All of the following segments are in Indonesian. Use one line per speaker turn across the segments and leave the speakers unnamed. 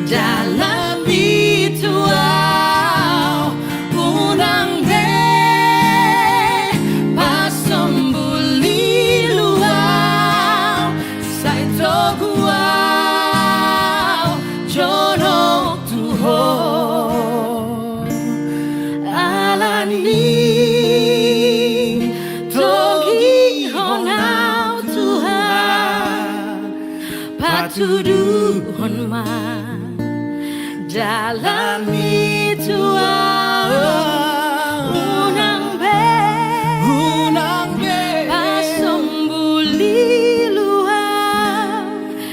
dalam bituau unang be pasembuli luau saito guau jono tuho alani togi honau Tuhan patuduhon ma dalam bituau unang be pasembuli luau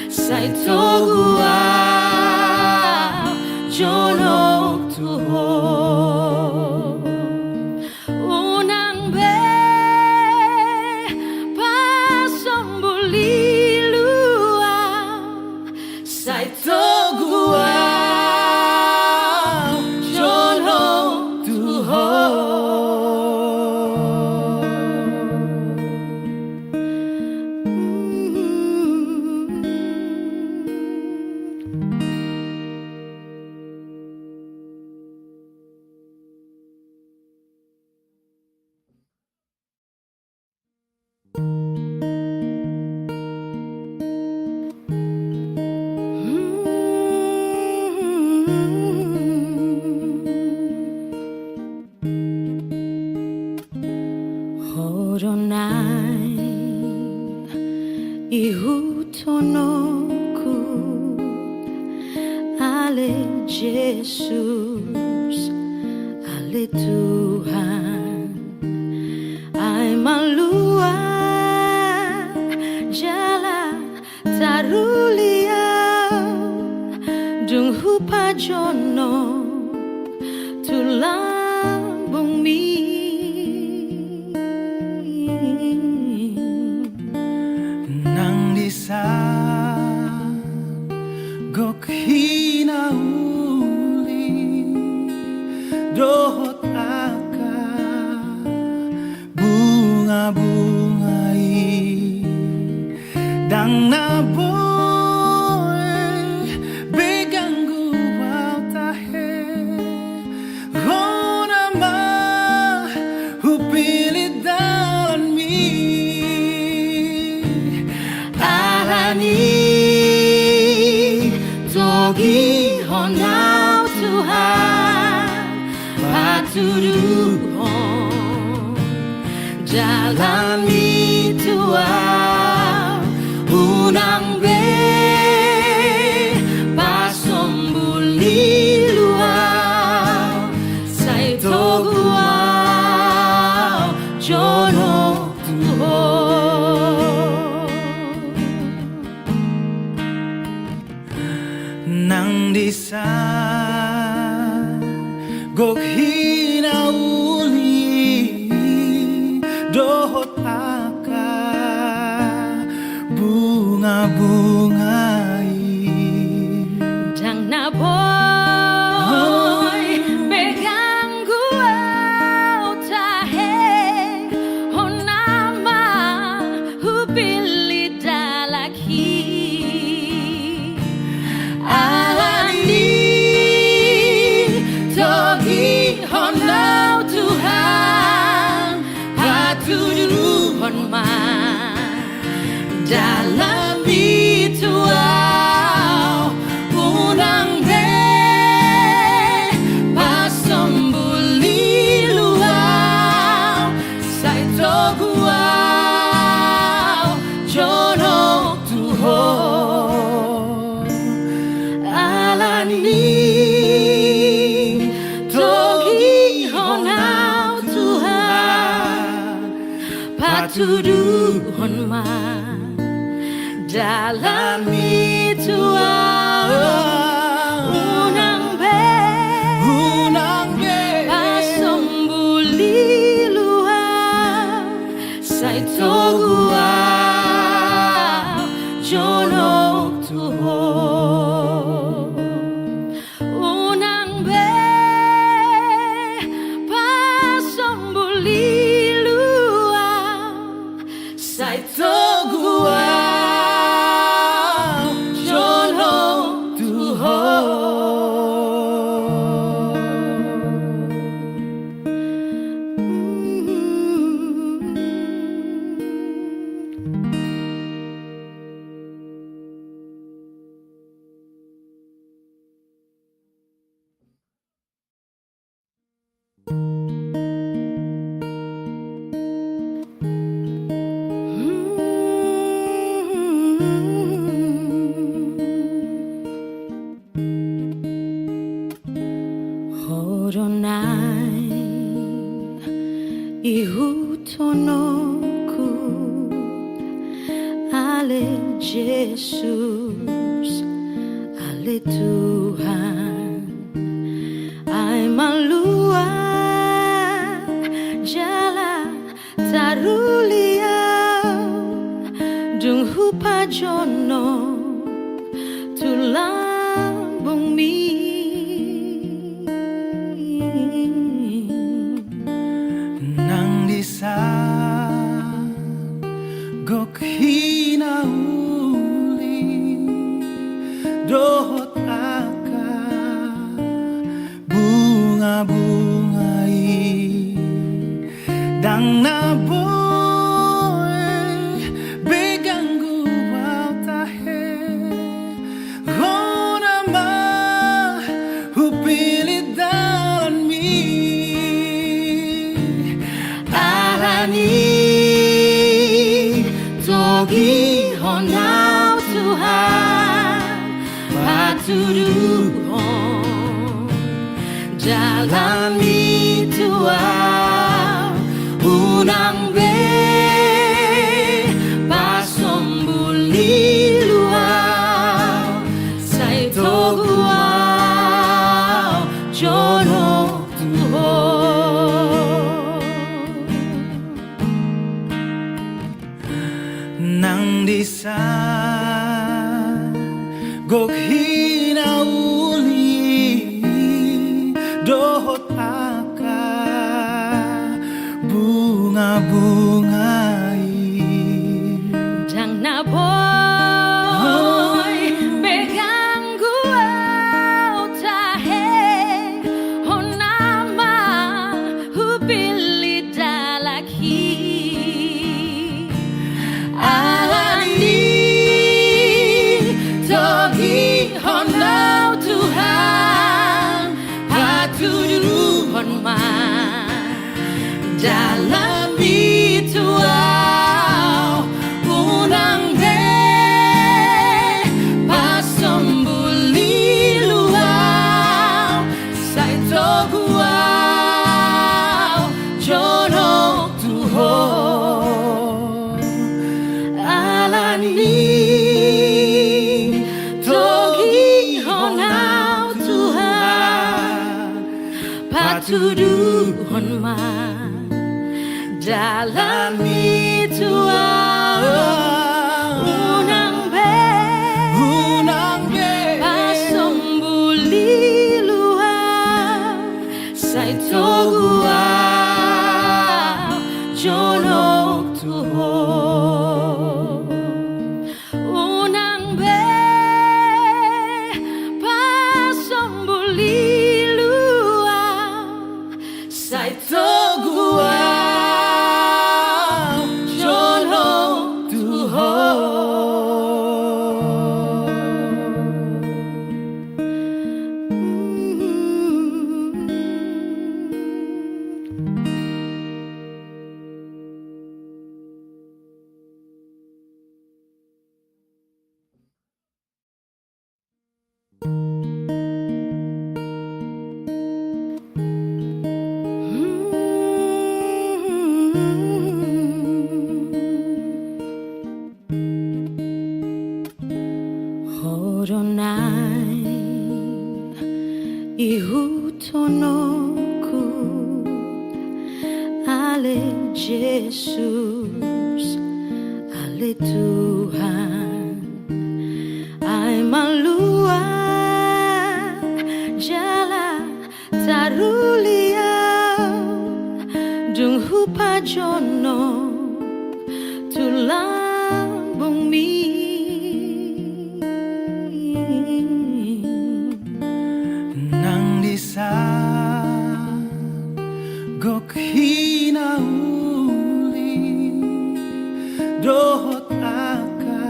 saito guau jono tuho unang be pasembuli luau saito guau Horonai ihutonoku ale Jesus ale Tuhan ai malua jala tarulia dung hupa jono tulang bumi
gok hinauli dohot aka bunga-bungai dang naboy beganggu wau tahe hona ma hupili dalan mi
alani togi honau Tuhan patuduhon dalam bituau unang be pasembuli luau saito guau jono tuho
nang disa gok hinauli dohot aka bunga-bungai
dang naboy beganggu au tahe honama hupili dalaki alani togi honau Tuhan patuduhon ma dalam bituau unang be pasembuli luau saito guau jono tuho alani togi honau Tuhan patuduhon ma dalam bituau unang be pasembuli luau saito guau jono tuho unang be pasembuli luau saito guau jono Oronai ihutonoku ale Jesus, ale Tuhan, ay malua jala taruliau dung hupa jono tulang bumi
nang disa gok hinauli dohot aka bunga-bungai dang naboy beganggu wau tahe gona ma hupili dalan mi
arani togi honau Tuhan patuduhon jalani Tuhan unang be pasombuli luau sai toguau jono Tuhan
nang disa gok hinauli dohot aka bunga-bungai
Dang na boy beganggu au tahe honama hupili dalaki alani togi honau Tuhan patuduhon ma dalam bituau unang de pasombuli luau sai toguau jono Tuhan alani togi honau Tuhan patuduhon ma dalam bituau unang be pasombuli luau sai toguau jono Tuhan unang be pasombuli luau sai toguau Oronai ihutonoku ale Jesus, ale Tuhan, ay malua jala taruliau dung hupa jono tulang bumi
nang disa gok hinauli dohot aka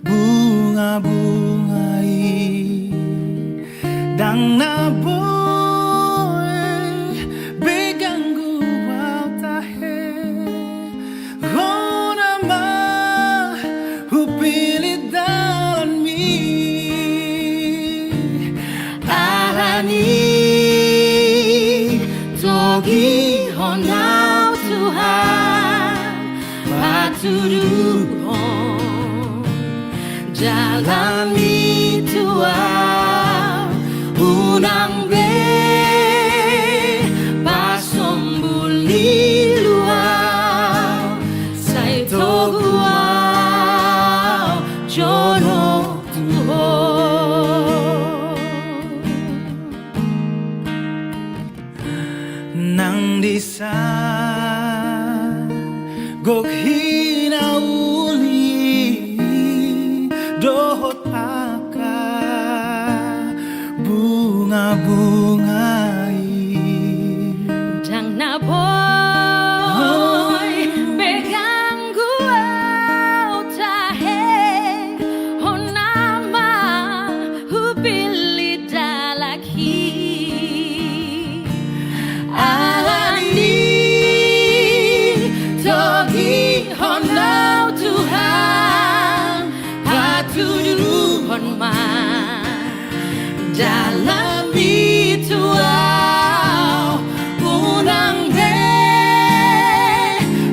bunga-bungai dang naboy beganggu wau tahe
jalani tua unang be pasombuli luau sai toguau jono tuho
nang disa gok hinauli dohot aka bunga-bungai
Dang na boy pegang gua tahe honama hupili dalaki alani togi honau Tuhan patudu honma dalam ituau unang be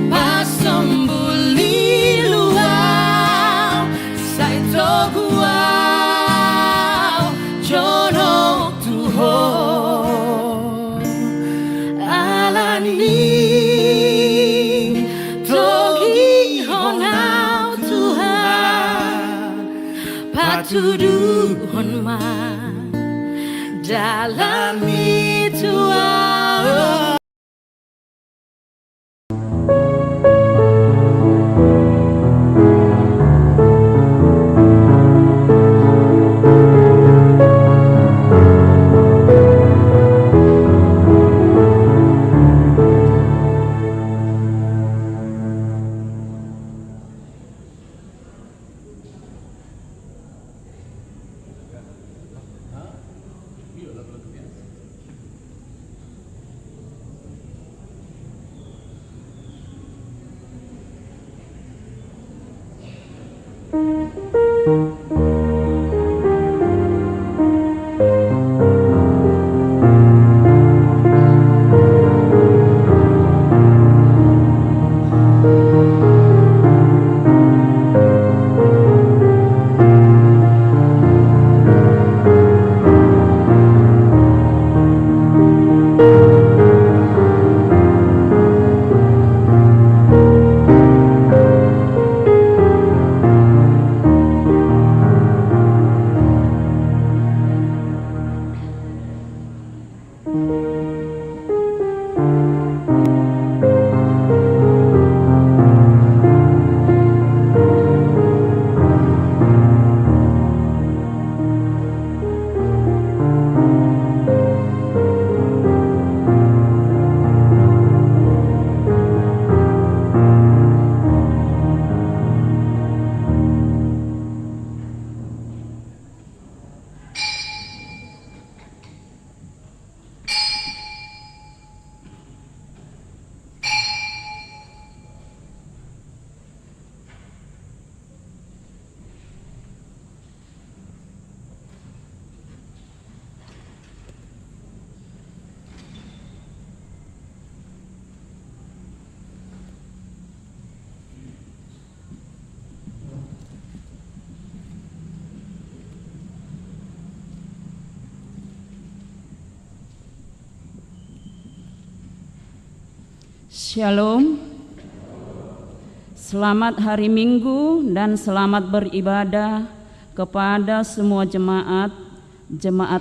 pasombuli luau sai toguau jono tuho alani togi honau Tuhan patudu honma dalam ituau
Shalom. Selamat hari Minggu dan selamat beribadah kepada semua jemaat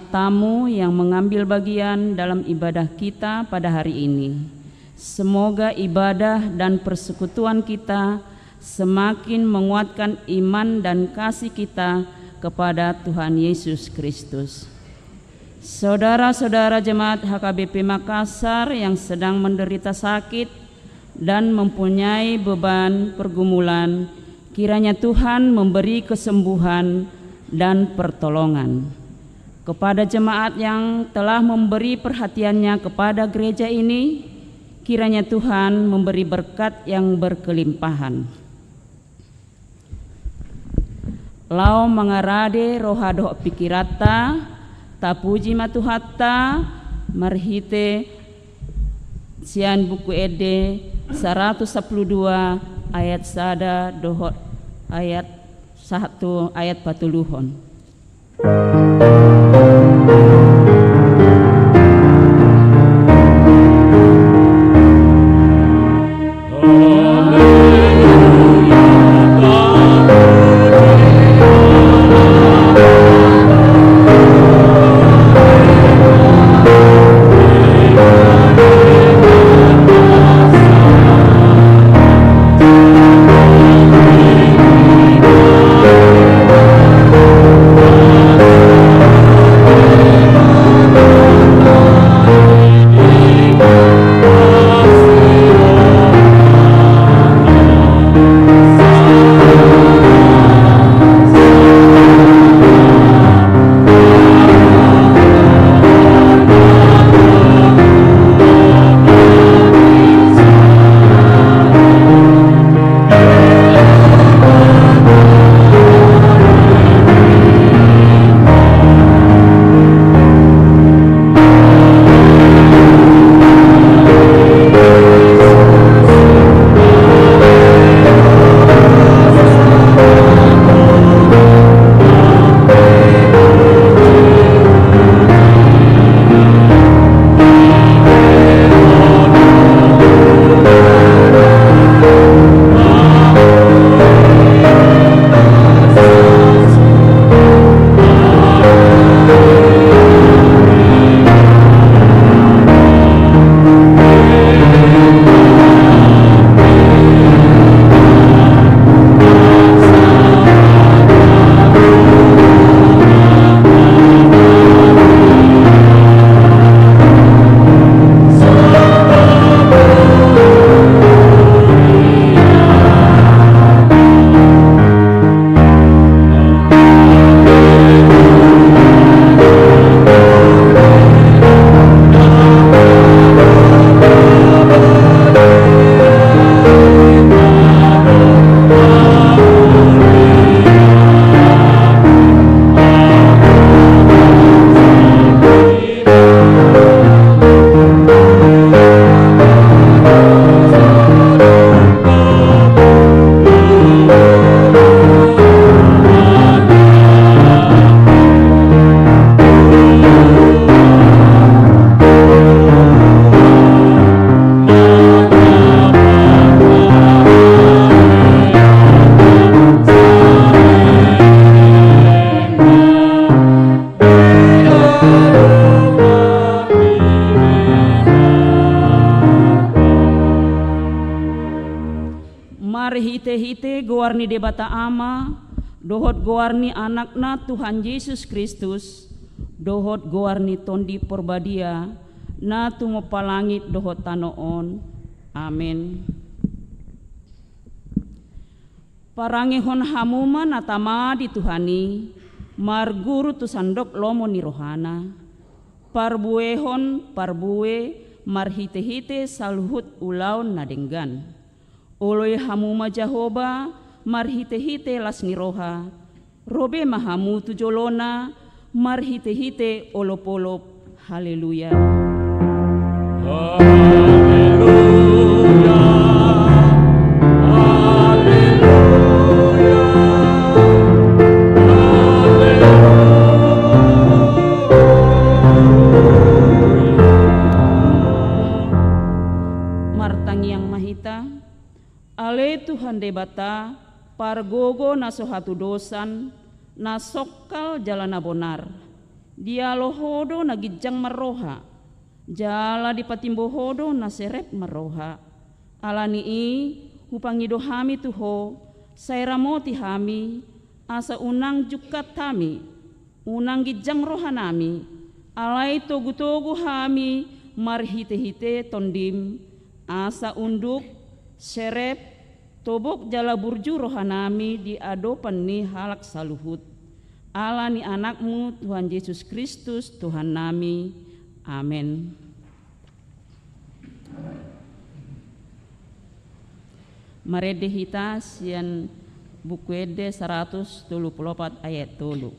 tamu yang mengambil bagian dalam ibadah kita pada hari ini. Semoga ibadah dan persekutuan kita semakin menguatkan iman dan kasih kita kepada Tuhan Yesus Kristus. Saudara-saudara jemaat HKBP Makassar yang sedang menderita sakit dan mempunyai beban pergumulan, kiranya Tuhan memberi kesembuhan dan pertolongan. Kepada jemaat yang telah memberi perhatiannya kepada gereja ini, kiranya Tuhan memberi berkat yang berkelimpahan. Lau mengarade rohado pikirata, tapuji matuhatta, marhite sian buku ede 112 ayat sada dohot ayat 1 ayat patuluhon. Hite-hite goarni debata ama, dohot goarni anakna Tuhan Yesus Kristus, dohot goarni tondi porbadia, na tumo palangit dohot tanoon. Amin. Parangihon hamuma natama di Tuhani, marguru tu sandok lomo ni rohana, parbuehon parbue marhite-hite saluhut ulaun nadenggan. Oloy hamuma Jahoba marhite-hite las niroha, robe mahamu tujolona marhite-hite olop-olop. Haleluya.
Haleluya.
Ale Tuhan debata pargogo na sohatu dosan na sokal jalana bonar dia lohodo na gijang maroha jala di patimbo hodo na serep maroha alani i hupangido hami tuho sairamoti hami asa unang jukat hami unang gijang rohanami alai togu-togu hami marhite-hite tondim asa unduk serep tobok jala burju rohanami di adopan ni halak saluhut ala ni anakmu Tuhan Yesus Kristus Tuhan nami. Amin. Marede hita sian buku ede 134 ayat 3.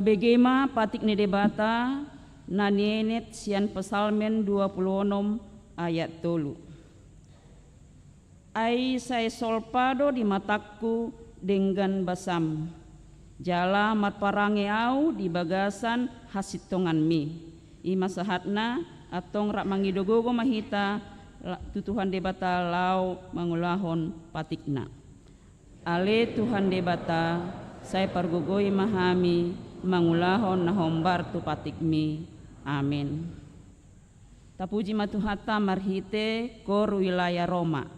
Kabegema patik ni debata na nienet sian pesalmen 26 ayat 3. Ai saya solpado di mataku dengan basam. Jala mat parange au di bagasan hasitongan mi. Ima sahatna atong rak mangidogogo mahita tutuhan debata lau mangulahon patikna. Ale Tuhan debata saya pargogoi mahami mangulahon na hombar tu patikmi. Amin. Tapuji matuhata marhite kor wilayah Roma.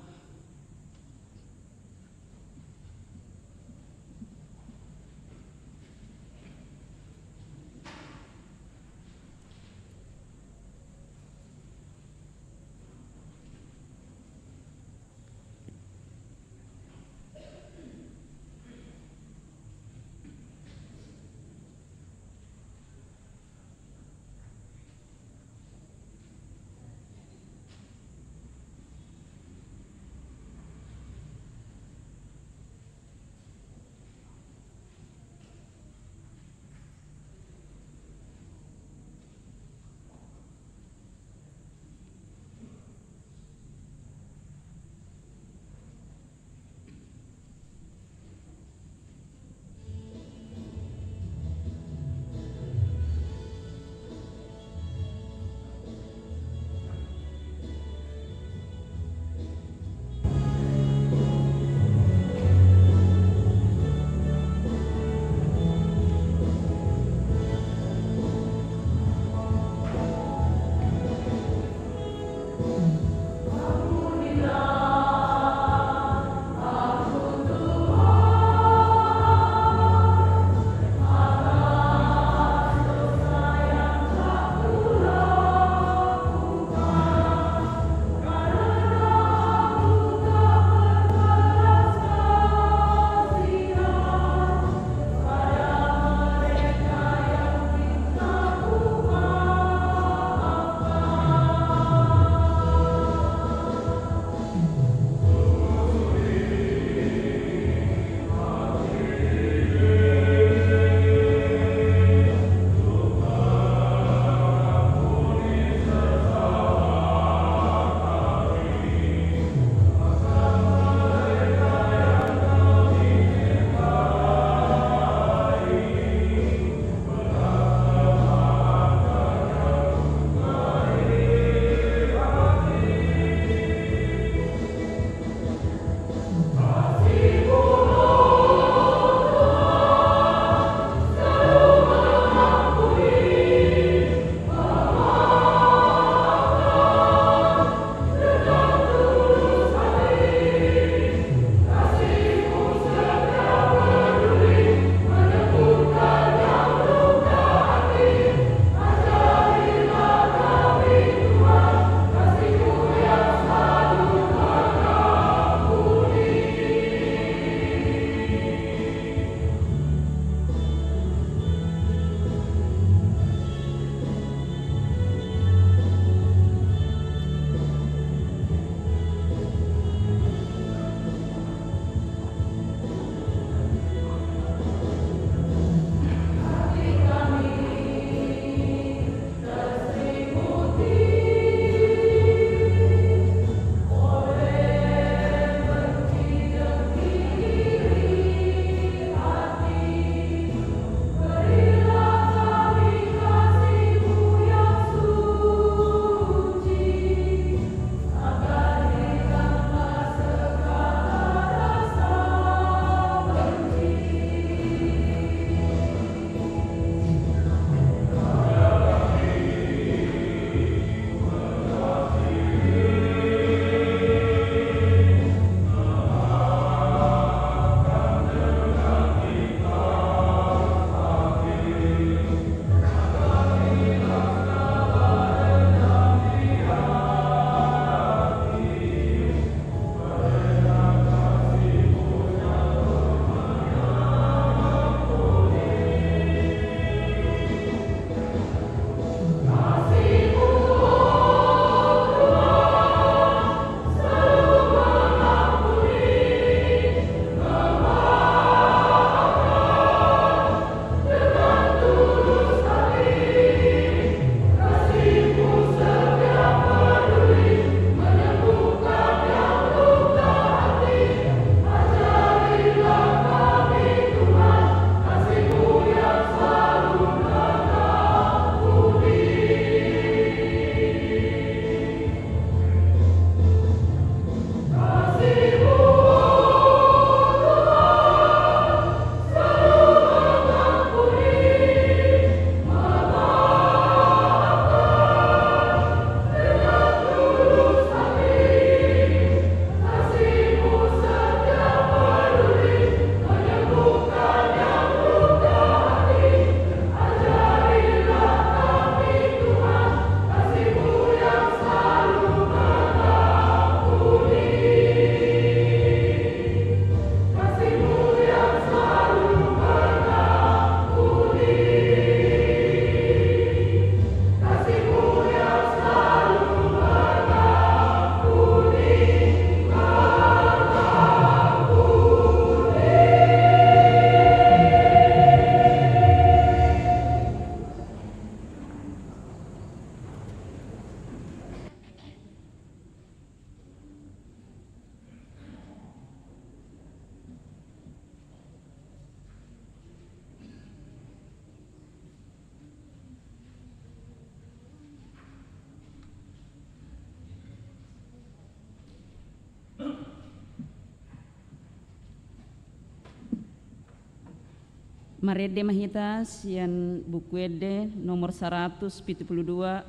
Marede mahita sian buku ede nomor 172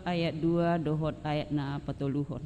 ayat 2 dohot ayat na patoluhon.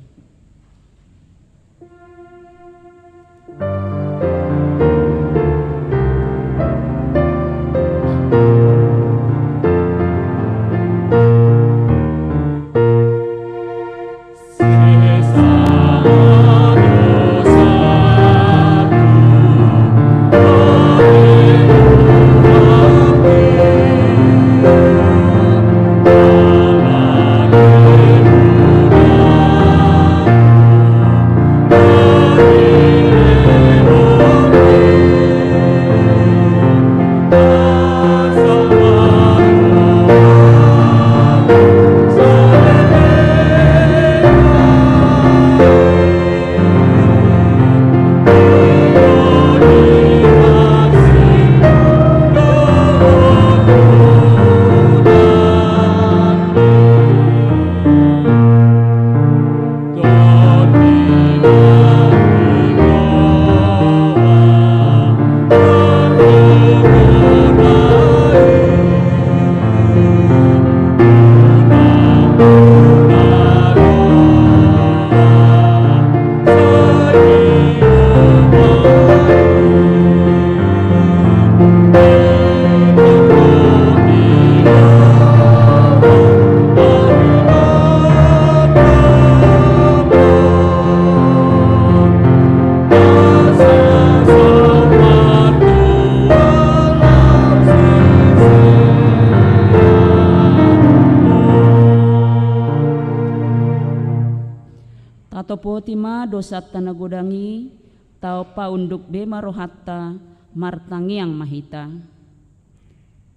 Tatopo tima dosat tanagodangi tau paunduk bema rohatta martangiang mahita.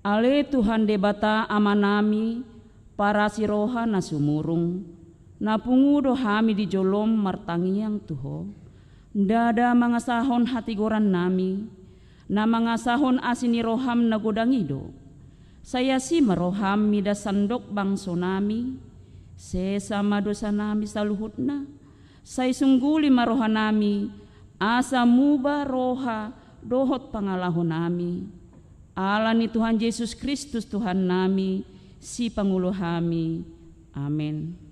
Ale Tuhan debata amanami para siroha na sumurung na pungudo hami di jolom martangiang Tuho. Dada mangasahon hati goran nami na mangasahon asini roham na godangido. Saya si maroham mida sandok bangso nami sesama dosa nami saluhut na. Say sungguli maroha nami, asa muba roha dohot pangalahon nami. Ala ni Tuhan Yesus Kristus Tuhan nami, si Pangulo kami. Amen.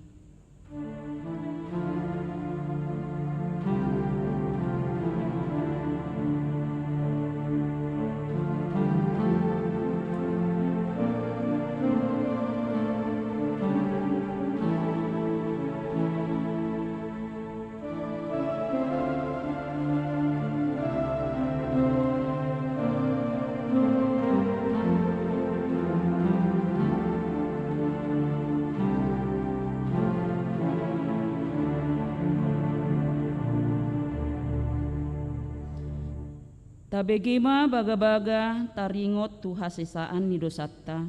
Tabegima baga-baga taringot tu hasesaan ni dosatta.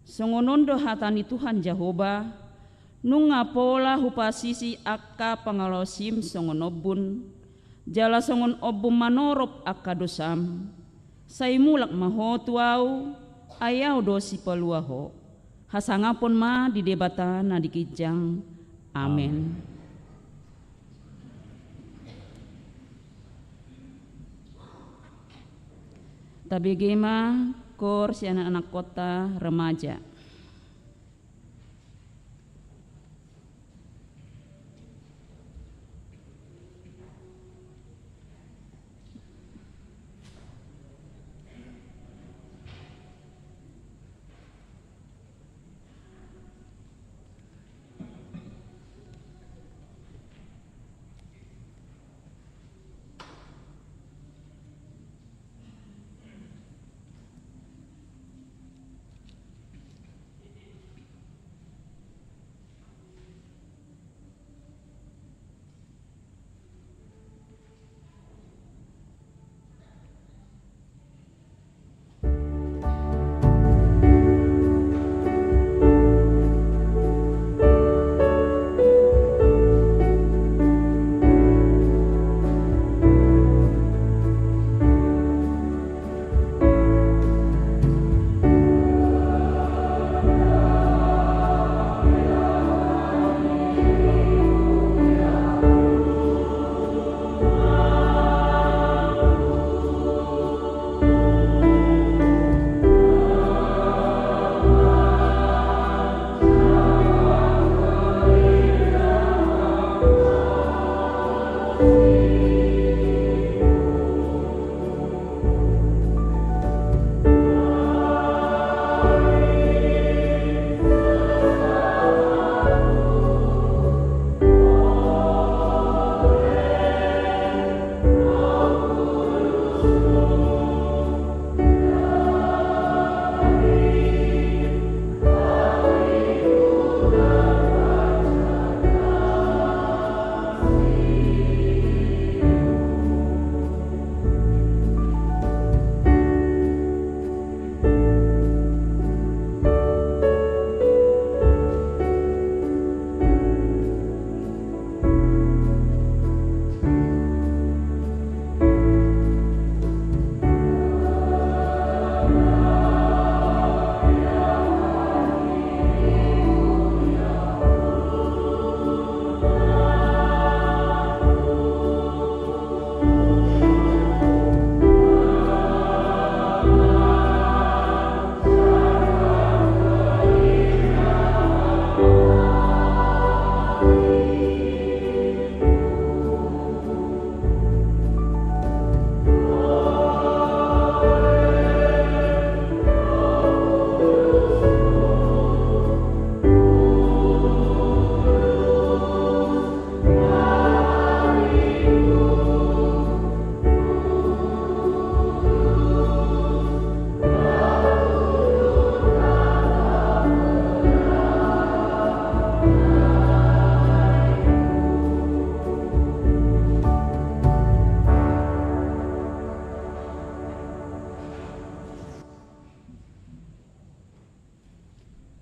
Songonondo hatani Tuhan Jehovah, nung ngapola hupasisi akka pangalosim songonobun, jala songon obum manorop akka dosam, saimulak maho tuau, ayaw dosi paluaho, hasangapon ma di debata na dikijang. Amen. Tabigima kor si anak-anak kota remaja.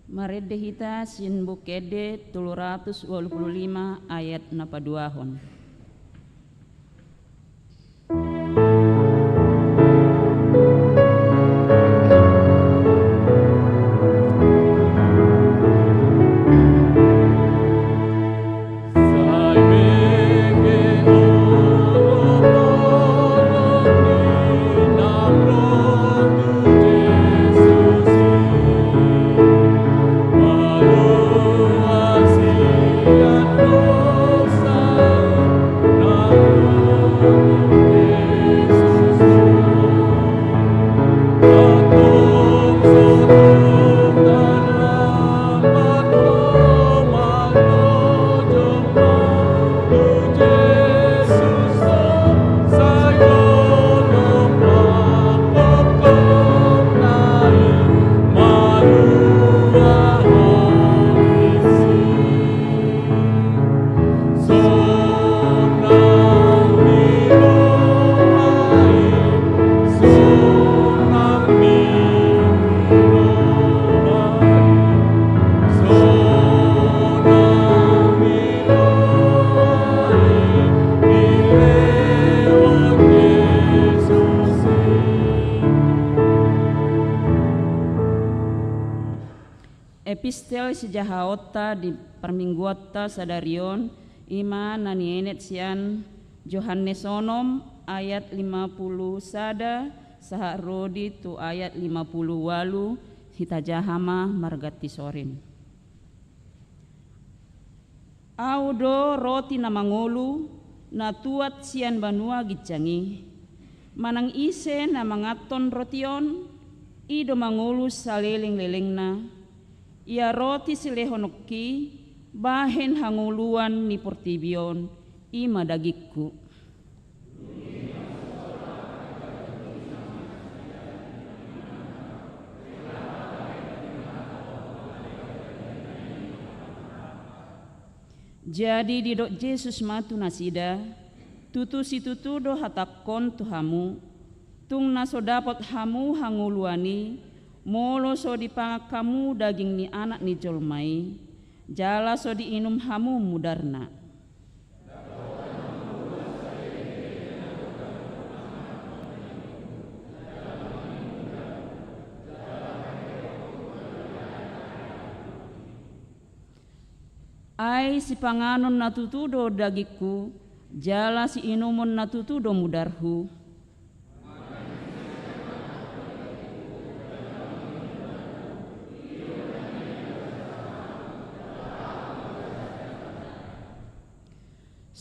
Marede hita sin bukede 325 ayat 42. Epistel sejahaota di permingguota sadarion ima nanienet sian Johannes onom ayat 50 sada saharodi tu ayat 50 walu hitajahama margati sorin. Audo roti na mangolu na tuat sian banua gicangi manang ise na mangaton rotion ido mangolu saleling-leleng na ia roti silehonokki bahen hanguluan ni portibion ima dagikku. Jadi didok Yesus matu nasida tutu si tutu do hatakon tuhamu tung naso dapot hamu hanguluani molo so dipangak kamu daging ni anak ni jolmai jala so diinum hamu mudarna. Ai si panganon natutudo dagiku jala si inumon natutudo mudarhu.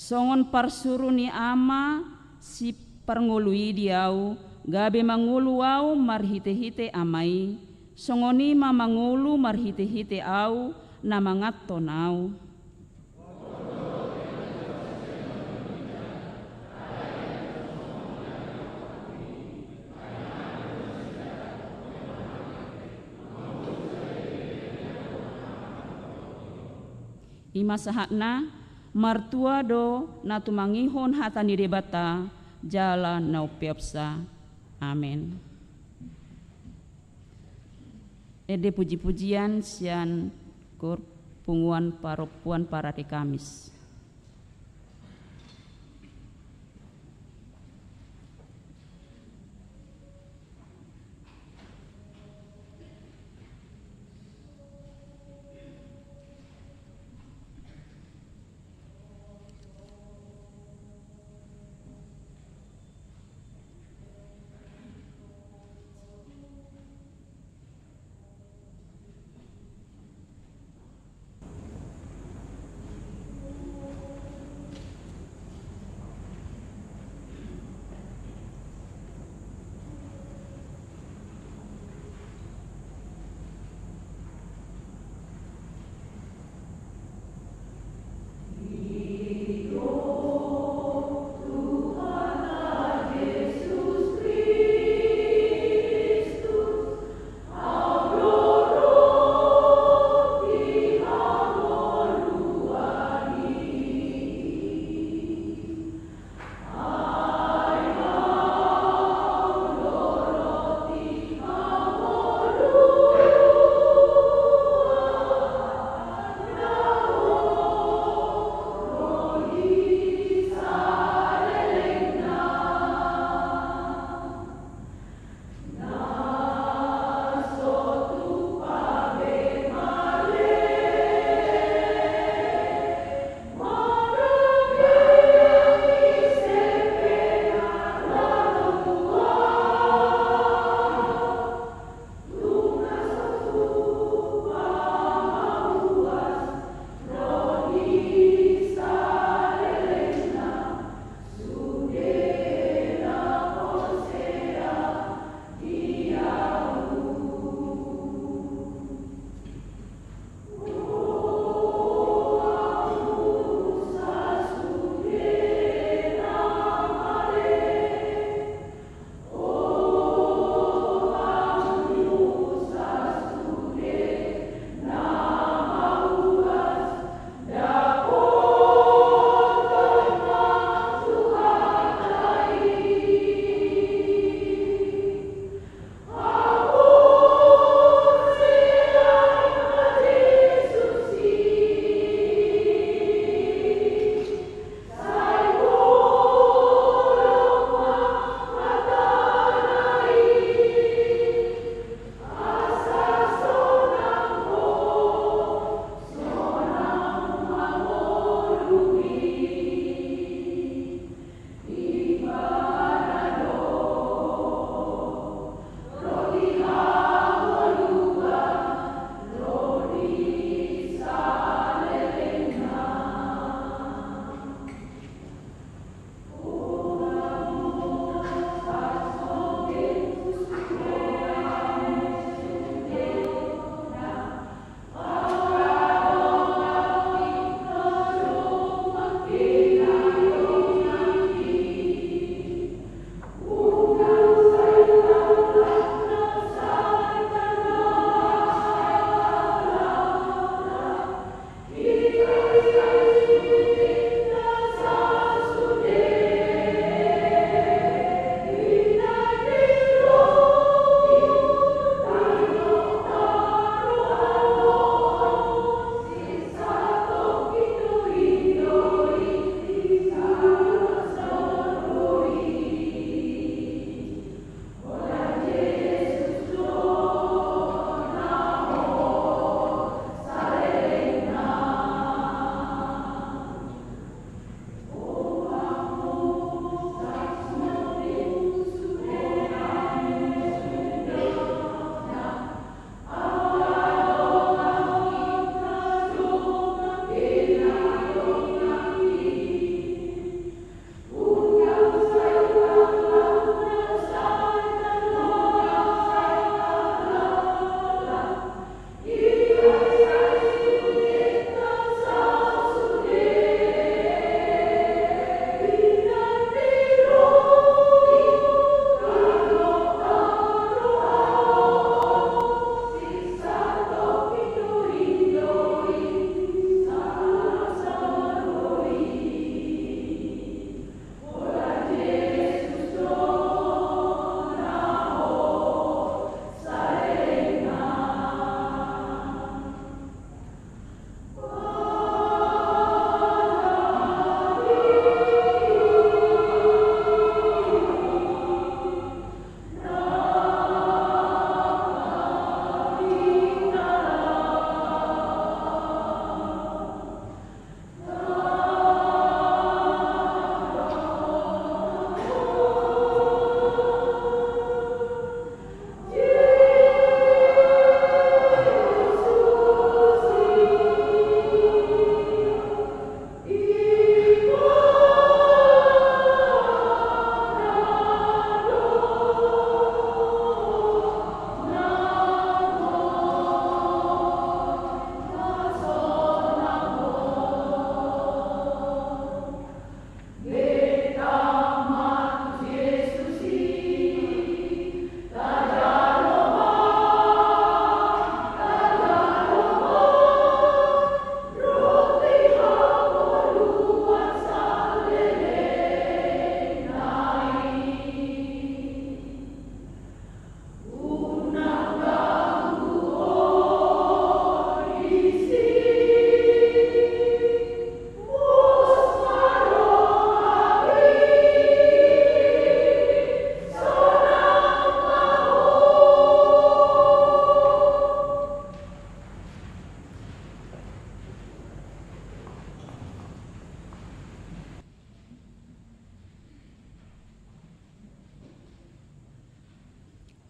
Songon parsuru ni ama si parngului diau gabe mangulu au marhite-hite amai songoni ma mangulu marhite-hite au na mangaton au. Ima sahatna martua do na tumangihon hata ni debata jala na upiapsa. Amen. Ede puji-pujian sian kur punguan paropuan para di Kamis.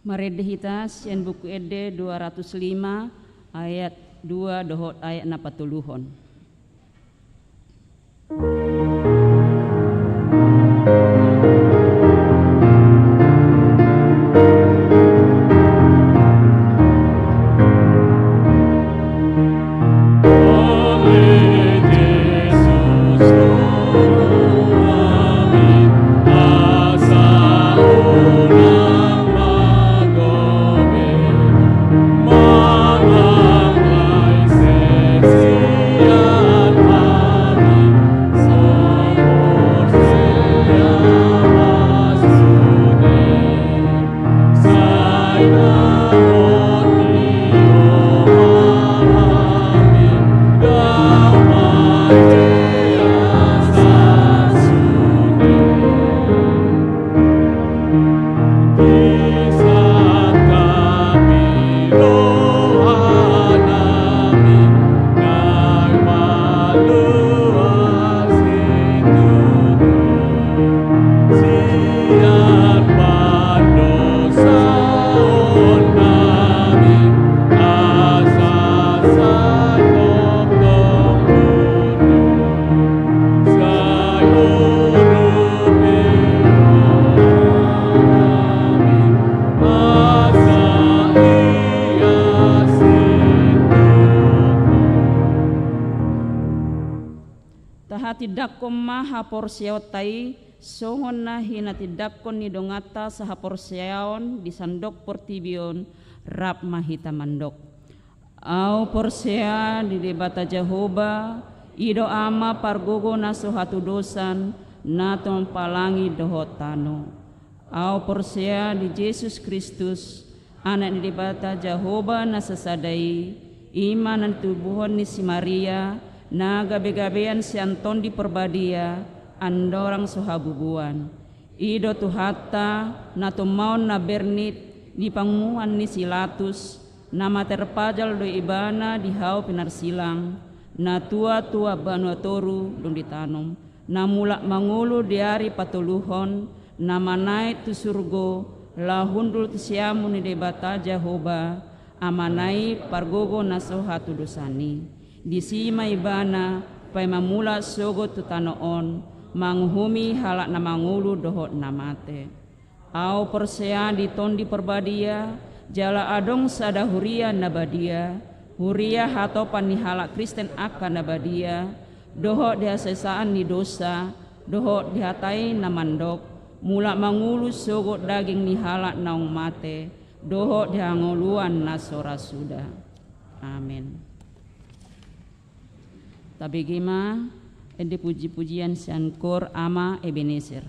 Maredehitas yang buku ede 205 ayat 2 dohot ayat 40. Tidakkom maha porsiautai songon na hina tidakkon ni dongata saha porsiaon di sandok portibion rap mahita mandok. Au porsia di debata Jehoba ido ama pargogo na sohatu dosan na palangi dohotano. Au porsia di Yesus Kristus anak di debata Jehoba na sesadai iman dan tubuhon ni si Maria na gabe-gabean si Anton di perbadia andorang sohabubuan ido tuhata na tumaon na bernit di panguhan ni silatus nama terpajal do ibana di hau pinarsilang na tua-tua banua toru dong ditanom na mulak mangulu diari patuluhon na manai tu surgo lahundul tu siamu ni debata Jehoba amanai pargogo na sohatu dosani di sima ibana pai mamula sogo tu tanoon manghumi halak na mangulu dohot namate au persea di tondi perbadia jala adong sada huria nabadia huria hatopan ni halak Kristen akan nabadia dohot dia sesaan ni dosa dohot dihatai namandok mulak mangulu sogo daging ni halak naung mate dohot dihangoluan nasora sudah. Amin. Tabigima ende puji-pujian Sankor ama Ebenezer.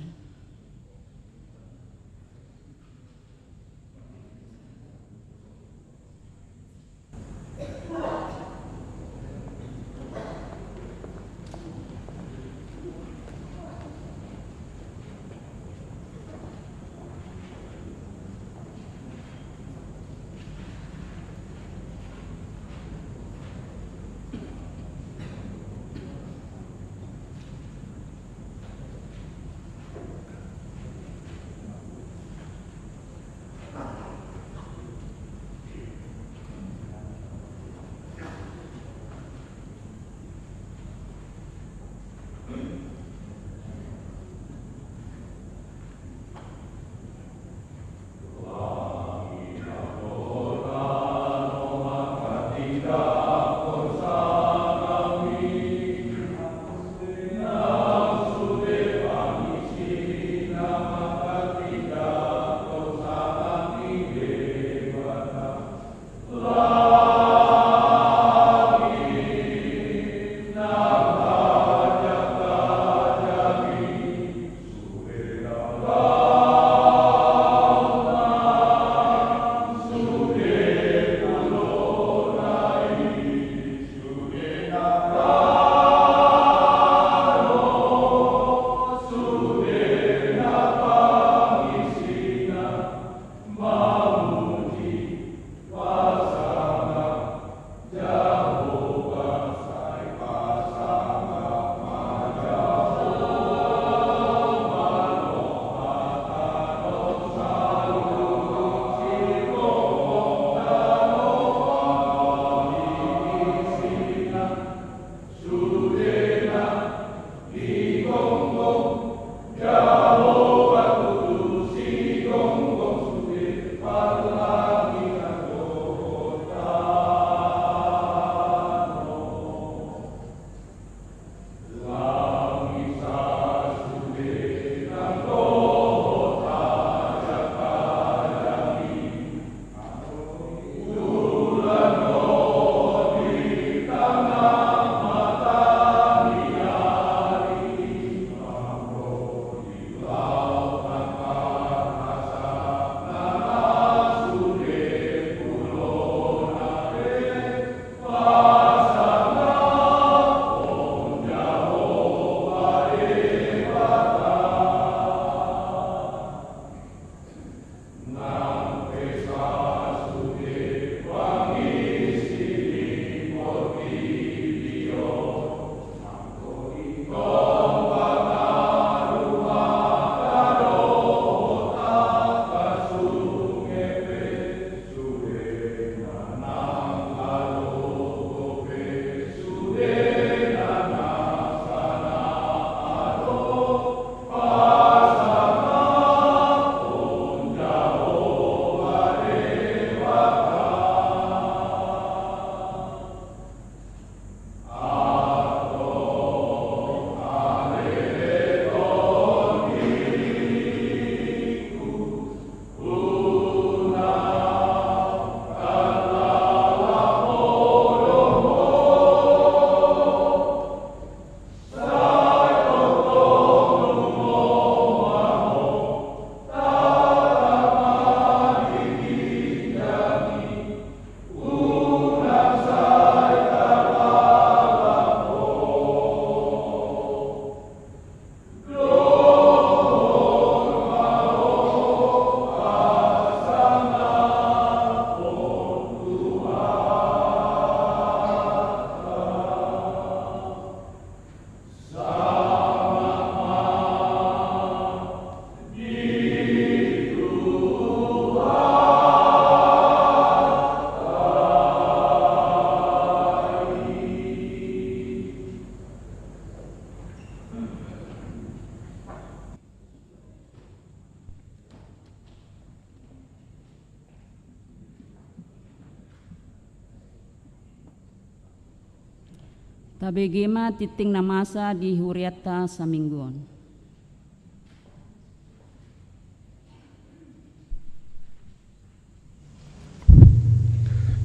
Tabegema titing namasa di huriata saminggon.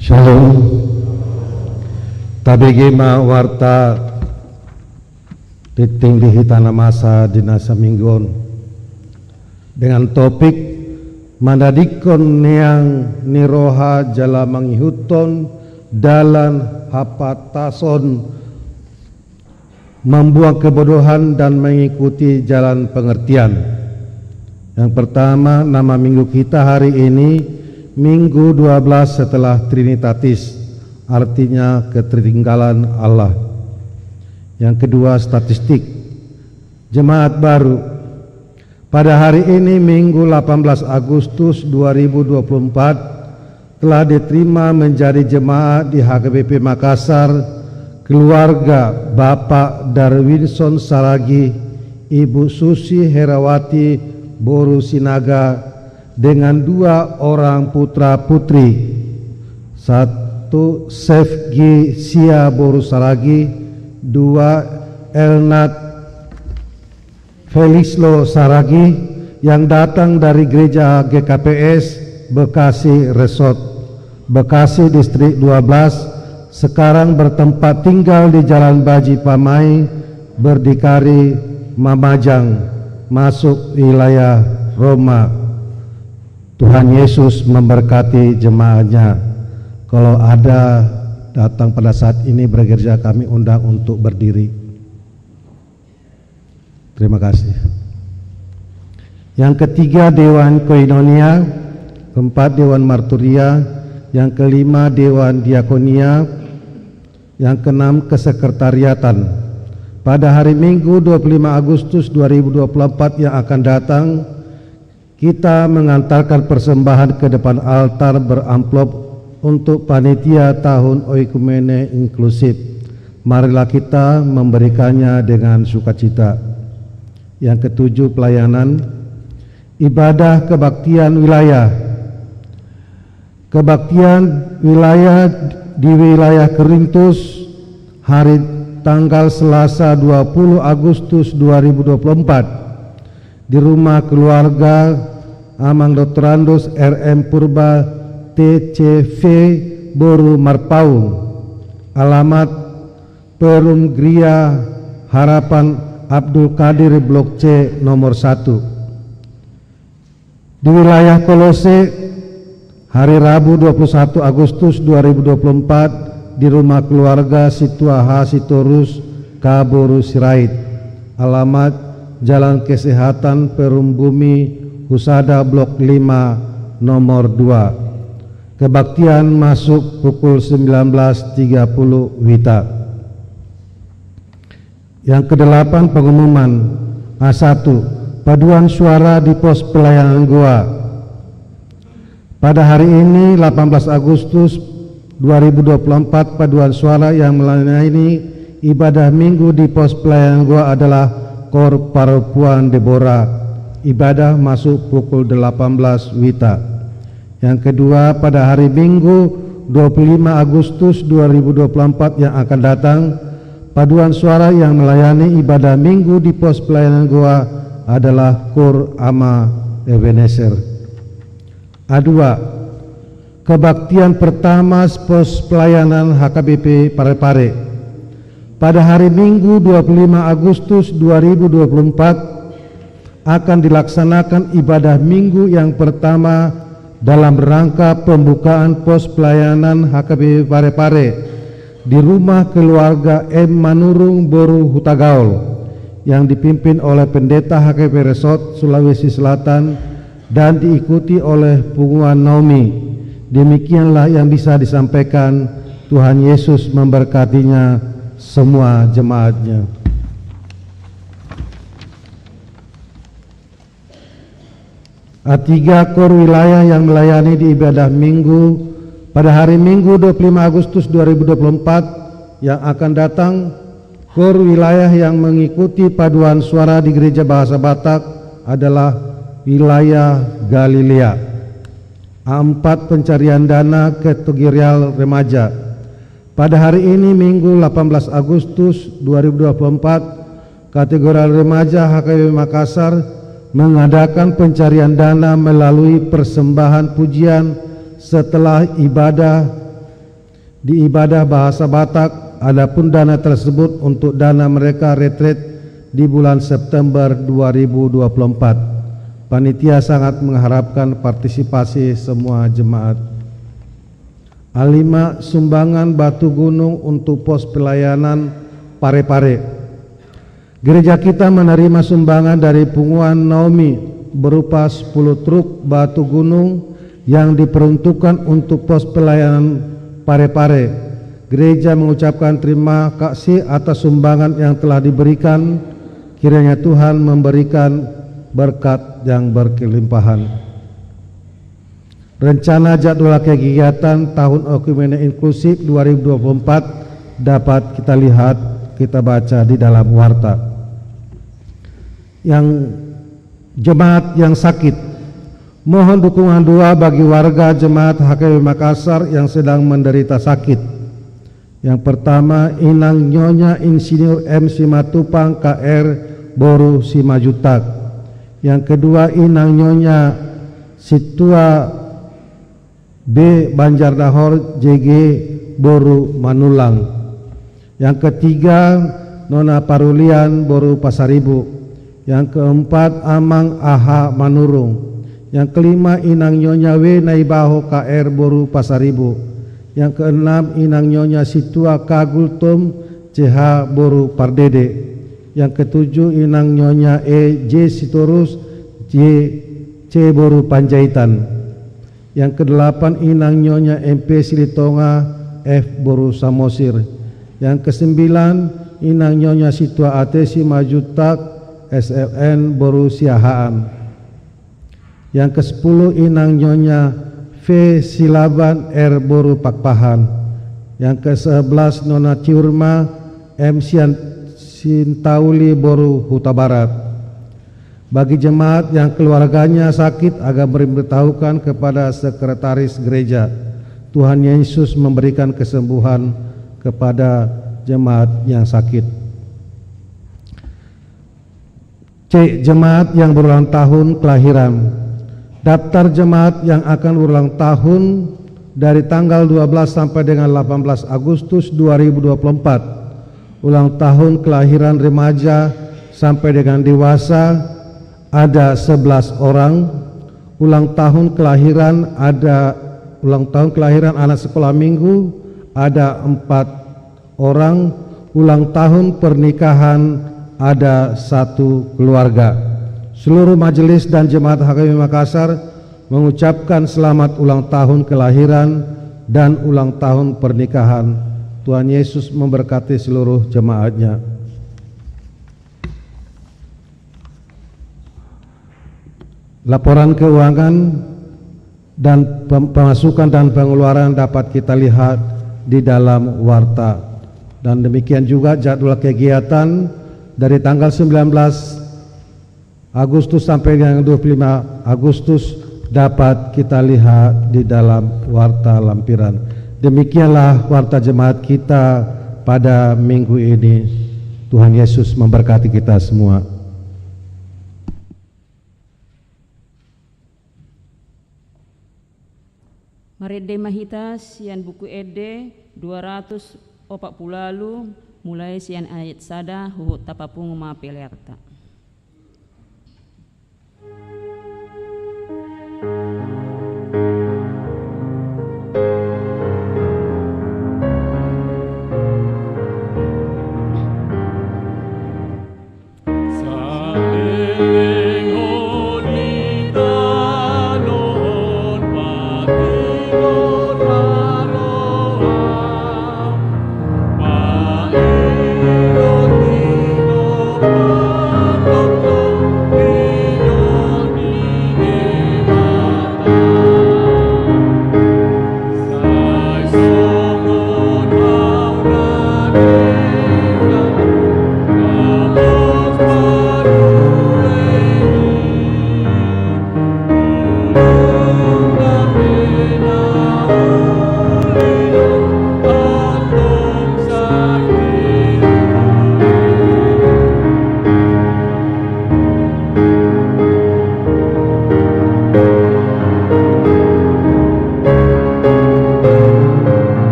Shalom. Tabegema warta titing di hitana masa dina saminggon dengan topik mandadikon neang niroha jala mangihuton dalan hapatason membuang kebodohan dan mengikuti jalan pengertian. Yang pertama, nama minggu kita hari ini Minggu 12 setelah Trinitatis, artinya ketertinggalan Allah. Yang kedua, statistik jemaat baru. Pada hari ini Minggu 18 Agustus 2024 telah diterima menjadi jemaat di HKBP Makassar keluarga Bapak Darwinson Saragi, Ibu Susi Herawati Boru Sinaga dengan 2 orang putra putri, 1 Sefgi Sia Boru Saragi, 2 Elnat Felislo Saragi yang datang dari gereja GKPS Bekasi Resort, Bekasi Distrik 12, sekarang bertempat tinggal di Jalan Baji Pamai, Berdikari, Mamajang, masuk wilayah Roma. Tuhan Yesus memberkati jemaatnya. Kalau ada datang pada saat ini bergereja, kami undang untuk berdiri. Terima kasih. Yang ketiga, Dewan Koinonia. Keempat, Dewan Marturia. Yang kelima, Dewan Diakonia. Yang keenam, kesekretariatan. Pada hari Minggu 25 Agustus 2024 yang akan datang, kita mengantarkan persembahan ke depan altar beramplop untuk panitia tahun Oikumene Inklusif. Marilah kita memberikannya dengan sukacita. Yang ketujuh, pelayanan ibadah kebaktian wilayah. Kebaktian wilayah di wilayah Kerintus hari tanggal Selasa 20 Agustus 2024 di rumah keluarga Amang Doktorandus RM Purba TCV Boru Marpaung, alamat Perum Gria Harapan Abdul Qadir Blok C nomor 1. Di wilayah Kolose hari Rabu 21 Agustus 2024 di rumah keluarga Situaha Sitorus Kaboru Sirait. Alamat Jalan Kesehatan Perum Bumi Husada Blok 5 nomor 2. Kebaktian masuk pukul 19.30 WITA. Yang ke-8 pengumuman. A1, paduan suara di pos pelayanan Goa. Pada hari ini 18 Agustus 2024, paduan suara yang melayani ibadah minggu di pos pelayanan Goa adalah Kor Parapuan Deborah. Ibadah masuk pukul 18 WITA. Yang kedua, pada hari Minggu 25 Agustus 2024 yang akan datang, paduan suara yang melayani ibadah minggu di pos pelayanan Goa adalah Kur Ama Ebenezer. A2, kebaktian pertama pos pelayanan HKBP Parepare. Pada hari Minggu 25 Agustus 2024 akan dilaksanakan ibadah minggu yang pertama dalam rangka pembukaan pos pelayanan HKBP Parepare di rumah keluarga M. Manurung Boru Hutagaul yang dipimpin oleh Pendeta HKBP Resort Sulawesi Selatan dan diikuti oleh Punguan Naomi. Demikianlah yang bisa disampaikan. Tuhan Yesus memberkatinya semua jemaatnya. A3, Kor wilayah yang melayani di ibadah minggu pada hari Minggu 25 Agustus 2024 yang akan datang. Kor wilayah yang mengikuti paduan suara di Gereja Bahasa Batak adalah wilayah Galilea. A4, pencarian dana kategorial remaja. Pada hari ini Minggu 18 Agustus 2024, kategorial remaja HKBP Makassar mengadakan pencarian dana melalui persembahan pujian setelah ibadah di ibadah bahasa Batak. Adapun dana tersebut untuk dana mereka retret di bulan September 2024. Panitia sangat mengharapkan partisipasi semua jemaat. A5, sumbangan batu gunung untuk pos pelayanan Parepare. Gereja kita menerima sumbangan dari Punguan Naomi berupa 10 truk batu gunung yang diperuntukkan untuk pos pelayanan Parepare. Gereja mengucapkan terima kasih atas sumbangan yang telah diberikan. Kiranya Tuhan memberikan berkat yang berkelimpahan. Rencana jadwal kegiatan tahun Okumene Inklusif 2024 dapat kita lihat, kita baca di dalam warta. Yang jemaat yang sakit, mohon dukungan doa bagi warga jemaat HKBP Makassar yang sedang menderita sakit. Yang pertama, Inang Nyonya Insinyur M. Simatupang KR Boru Simajutak. Yang kedua, Inang Nyonya Situa B. Banjardahor JG Boru Manulang. Yang ketiga, Nona Parulian Boru Pasaribu. Yang keempat, Amang Aha Manurung. Yang kelima, Inang Nyonya W. Naibaho KR Boru Pasaribu. Yang keenam, Inang Nyonya Situa Kagultum CH Boru Pardede. Yang ketujuh, Inang Nyonya E. J. Sitorus J. C. Boru Panjaitan. Yang kedelapan, Inang Nyonya MP Silitonga F. Boru Samosir. Yang kesembilan, Inang Nyonya Situa Atesi Majutak SLN Boru Siahaan. Yang ke-10, Inang Nyonya V. Silaban R. Boru Pakpahan. Yang ke-11, Nona Ciurma M. Sintauli Boru Huta Barat. Bagi jemaat yang keluarganya sakit agar memberitahukan kepada sekretaris gereja. Tuhan Yesus memberikan kesembuhan kepada jemaat yang sakit. C. Jemaat yang berulang tahun kelahiran. Daftar jemaat yang akan berulang tahun dari tanggal 12 sampai dengan 18 Agustus 2024. Ulang tahun kelahiran remaja sampai dengan dewasa ada 11 orang. Ulang tahun kelahiran anak sekolah minggu ada 4 orang, ulang tahun pernikahan ada 1 keluarga. Seluruh majelis dan jemaat HKBP Makassar mengucapkan selamat ulang tahun kelahiran dan ulang tahun pernikahan. Tuhan Yesus memberkati seluruh jemaatnya. Laporan keuangan dan pemasukan dan pengeluaran dapat kita lihat di dalam warta. Dan demikian juga jadwal kegiatan dari tanggal 19 Agustus sampai dengan 25 Agustus dapat kita lihat di dalam warta lampiran. Demikianlah warta jemaat kita pada minggu ini. Tuhan Yesus memberkati kita semua.
Marede mahita sian buku ede 240 mulai sian ayat sada huhut tapapung mapelerta.
Bye.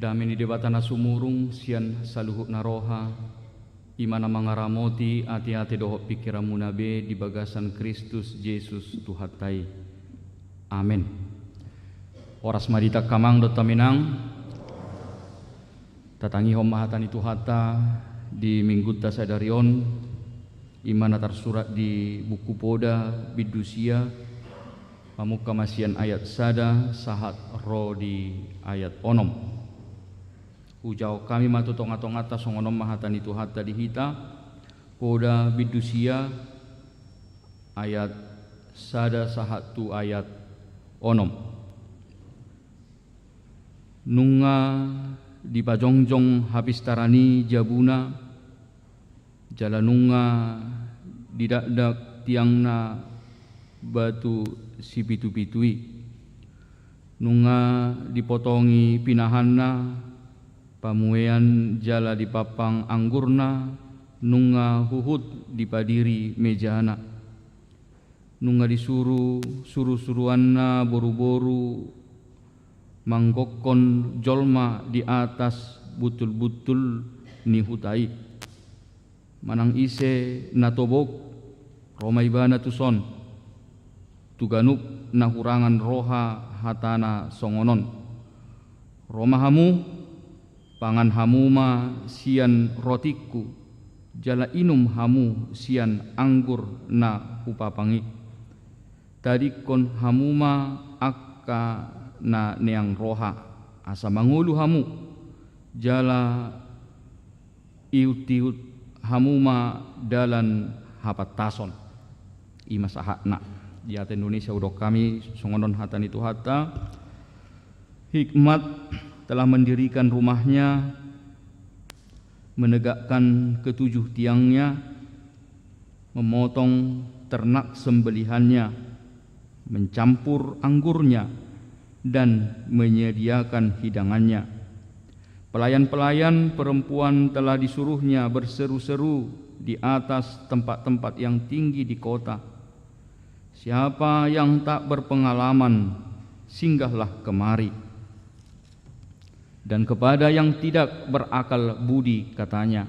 Dami ni debatana sumurung sian saluhuk naroha imana mangaramoti ati-ati dohok pikiramu nabe di bagasan Kristus Yesus Tuhatai. Amin. Oras madita kamang dot taminang tatangi homahatan itu hata di minggu tasadarion imana tersurat di buku poda bidusia pamuka masian ayat sada sahat ro di ayat onom. Ujau kami matutong-atong atas songonom mahatan itu hatta dihita poda bidusia ayat sada sahatu ayat onom. Nunga di pajongjong habis tarani jabuna jalanunga didak-dak tiangna batu si pitu-pitui nunga dipotongi pinahanna pamuean jala di papang anggurna nunga huhut dipadiri mejana nunga disuruh suruh-suruanna boru-boru manggokon jolma di atas butul-butul ni hutai manang ise natobok romaibana tuson tuganuk nahurangan roha hatana songonon romahamu pangan hamuma sian rotiku jala inum hamu sian anggur na upapangi tadi kon hamuma akka na neang roha asa mangulu hamu jala iut-iut hamuma dalan hapatason imas ahakna di hati Indonesia udah kami songonon hatan itu hatta hikmat telah mendirikan rumahnya, menegakkan ketujuh tiangnya, memotong ternak sembelihannya, mencampur anggurnya, dan menyediakan hidangannya. Pelayan-pelayan perempuan telah disuruhnya berseru-seru di atas tempat-tempat yang tinggi di kota. Siapa yang tak berpengalaman, singgahlah kemari. Dan kepada yang tidak berakal budi katanya,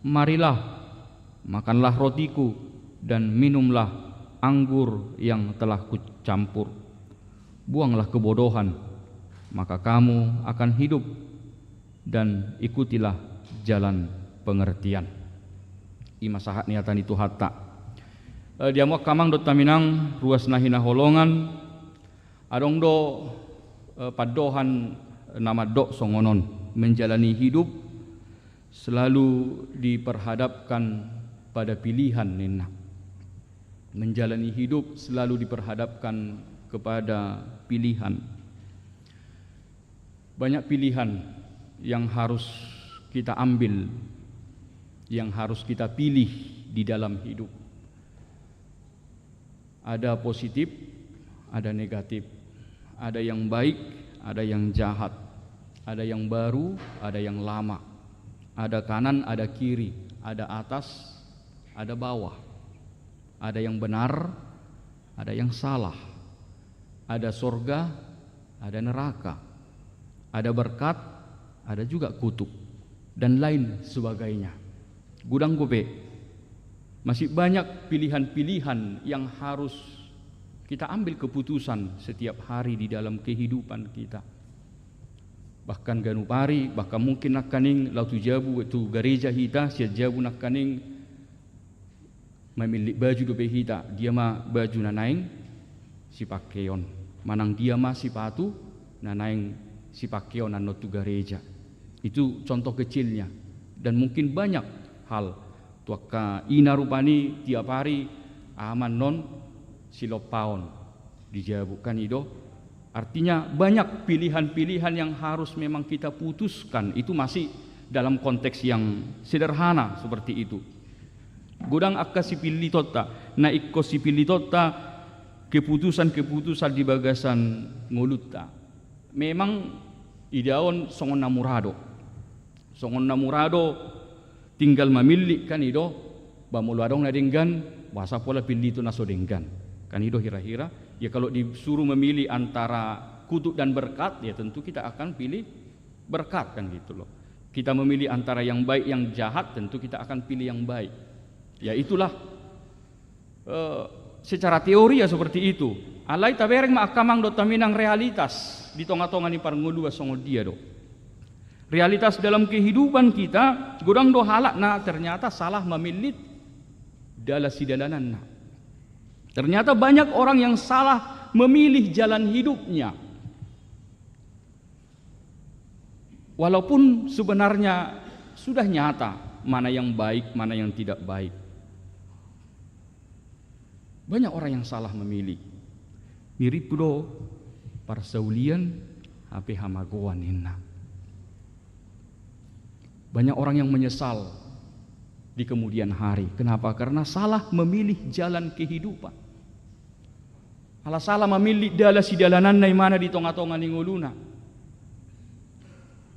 marilah, makanlah rotiku dan minumlah anggur yang telah kucampur. Buanglah kebodohan, maka kamu akan hidup dan ikutilah jalan pengertian. Ima sahat niatan itu hatta. Diamuak kamang dot taminang ruas nahina holongan adong do padohan nama dok songonon menjalani hidup selalu diperhadapkan pada pilihan nena. Menjalani hidup selalu diperhadapkan kepada pilihan. Banyak pilihan yang harus kita ambil, yang harus kita pilih di dalam hidup. Ada positif, ada negatif, ada yang baik, ada yang jahat, ada yang baru, ada yang lama, ada kanan, ada kiri, ada atas, ada bawah, ada yang benar, ada yang salah, ada surga, ada neraka, ada berkat, ada juga kutuk, dan lain sebagainya. Gudang gope, masih banyak pilihan-pilihan yang harus kita ambil keputusan setiap hari di dalam kehidupan kita. Bahkan ganupari, bahkan mungkin nak kaning lautu jabu itu gereja hita, siat jabu nak kaning memilih baju dobe hita, dia mah baju nanaing si pakeon, manang dia mah si patu nanaing si pakeon anotu gereja. Itu contoh kecilnya, dan mungkin banyak hal. Tuaka ina rupani tiap hari aman non silopaon dijabukan itu. Artinya banyak pilihan-pilihan yang harus memang kita putuskan. Itu masih dalam konteks yang sederhana seperti itu. Godang akka sipilitota, na ikko sipilitota keputusan-keputusan di bagasan ngulutta. Memang ideon songon namurado. Songon namurado tinggal memilih kan itu bamuladong na denggan bahasa pola pilih itu naso denggan kan itu hira-hira ya. Kalau disuruh memilih antara kutuk dan berkat ya tentu kita akan pilih berkat kan gitu loh. Kita memilih antara yang baik yang jahat, tentu kita akan pilih yang baik. Ya itulah secara teori ya seperti itu. Alai tabereng maakamang do taminang realitas di tonga-tonga ni parngulua songo dia do. Realitas dalam kehidupan kita gudang do halak na ternyata salah memilih dalam sidalanan na. Ternyata banyak orang yang salah memilih jalan hidupnya. Walaupun sebenarnya sudah nyata mana yang baik, mana yang tidak baik. Banyak orang yang salah memilih. Mirip do parsaulian hape hamagoan inna. Banyak orang yang menyesal di kemudian hari. Kenapa? Karena salah memilih jalan kehidupan. Ala salah memilih dala sidalanan na mana di tonga-tonga ninguluna.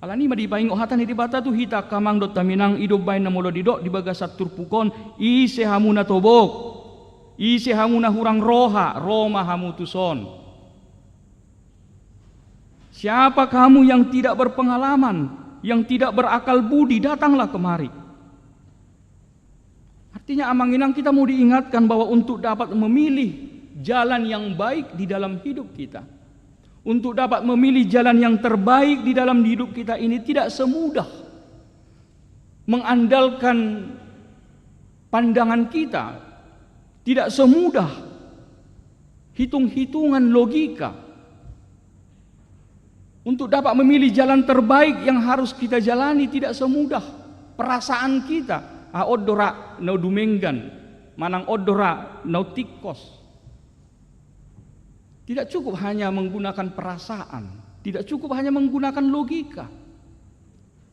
Alani madi paing ohatan di bata tu hita kamang dot taminang ido bain na molo didok di bagasat turpukon ise hamuna tobok ise hamuna hurang roha roma hamutuson. Siapa kamu yang tidak berpengalaman, yang tidak berakal budi, datanglah kemari. Artinya amanginang kita mau diingatkan bahwa untuk dapat memilih jalan yang baik di dalam hidup kita, untuk dapat memilih jalan yang terbaik di dalam hidup kita ini tidak semudah mengandalkan pandangan kita, tidak semudah hitung-hitungan logika. Untuk dapat memilih jalan terbaik yang harus kita jalani tidak semudah perasaan kita. Odora no dumenggan, manang odora no tikos. Tidak cukup hanya menggunakan perasaan, tidak cukup hanya menggunakan logika,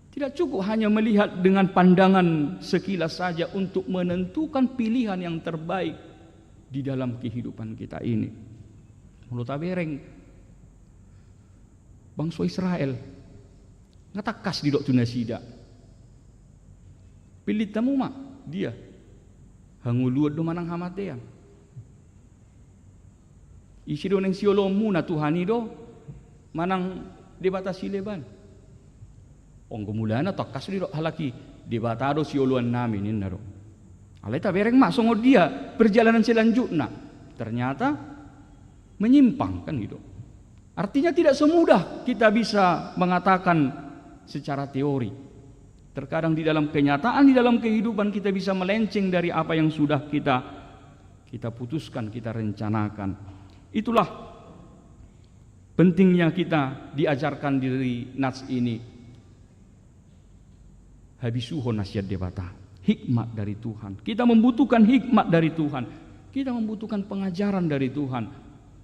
tidak cukup hanya melihat dengan pandangan sekilas saja untuk menentukan pilihan yang terbaik di dalam kehidupan kita ini. Mulut tabereng bangsa Israel ngatakas di dok tunasida, pilih tamu mak dia hanguluad do manang hamatean. Isi do neng siolomu na Tuhani do manang debata sileban. Ong gumulana takas di do halaki debata do sioluan namin inna do. Alai tabereng mak songo dia perjalanan selanjutnya ternyata menyimpang kan gitu. Artinya tidak semudah kita bisa mengatakan secara teori. Terkadang di dalam kenyataan, di dalam kehidupan kita bisa melenceng dari apa yang sudah kita putuskan, kita rencanakan. Itulah pentingnya kita diajarkan dari nats ini. Habisuhon nasihat debata, hikmat dari Tuhan. Kita membutuhkan hikmat dari Tuhan. Kita membutuhkan pengajaran dari Tuhan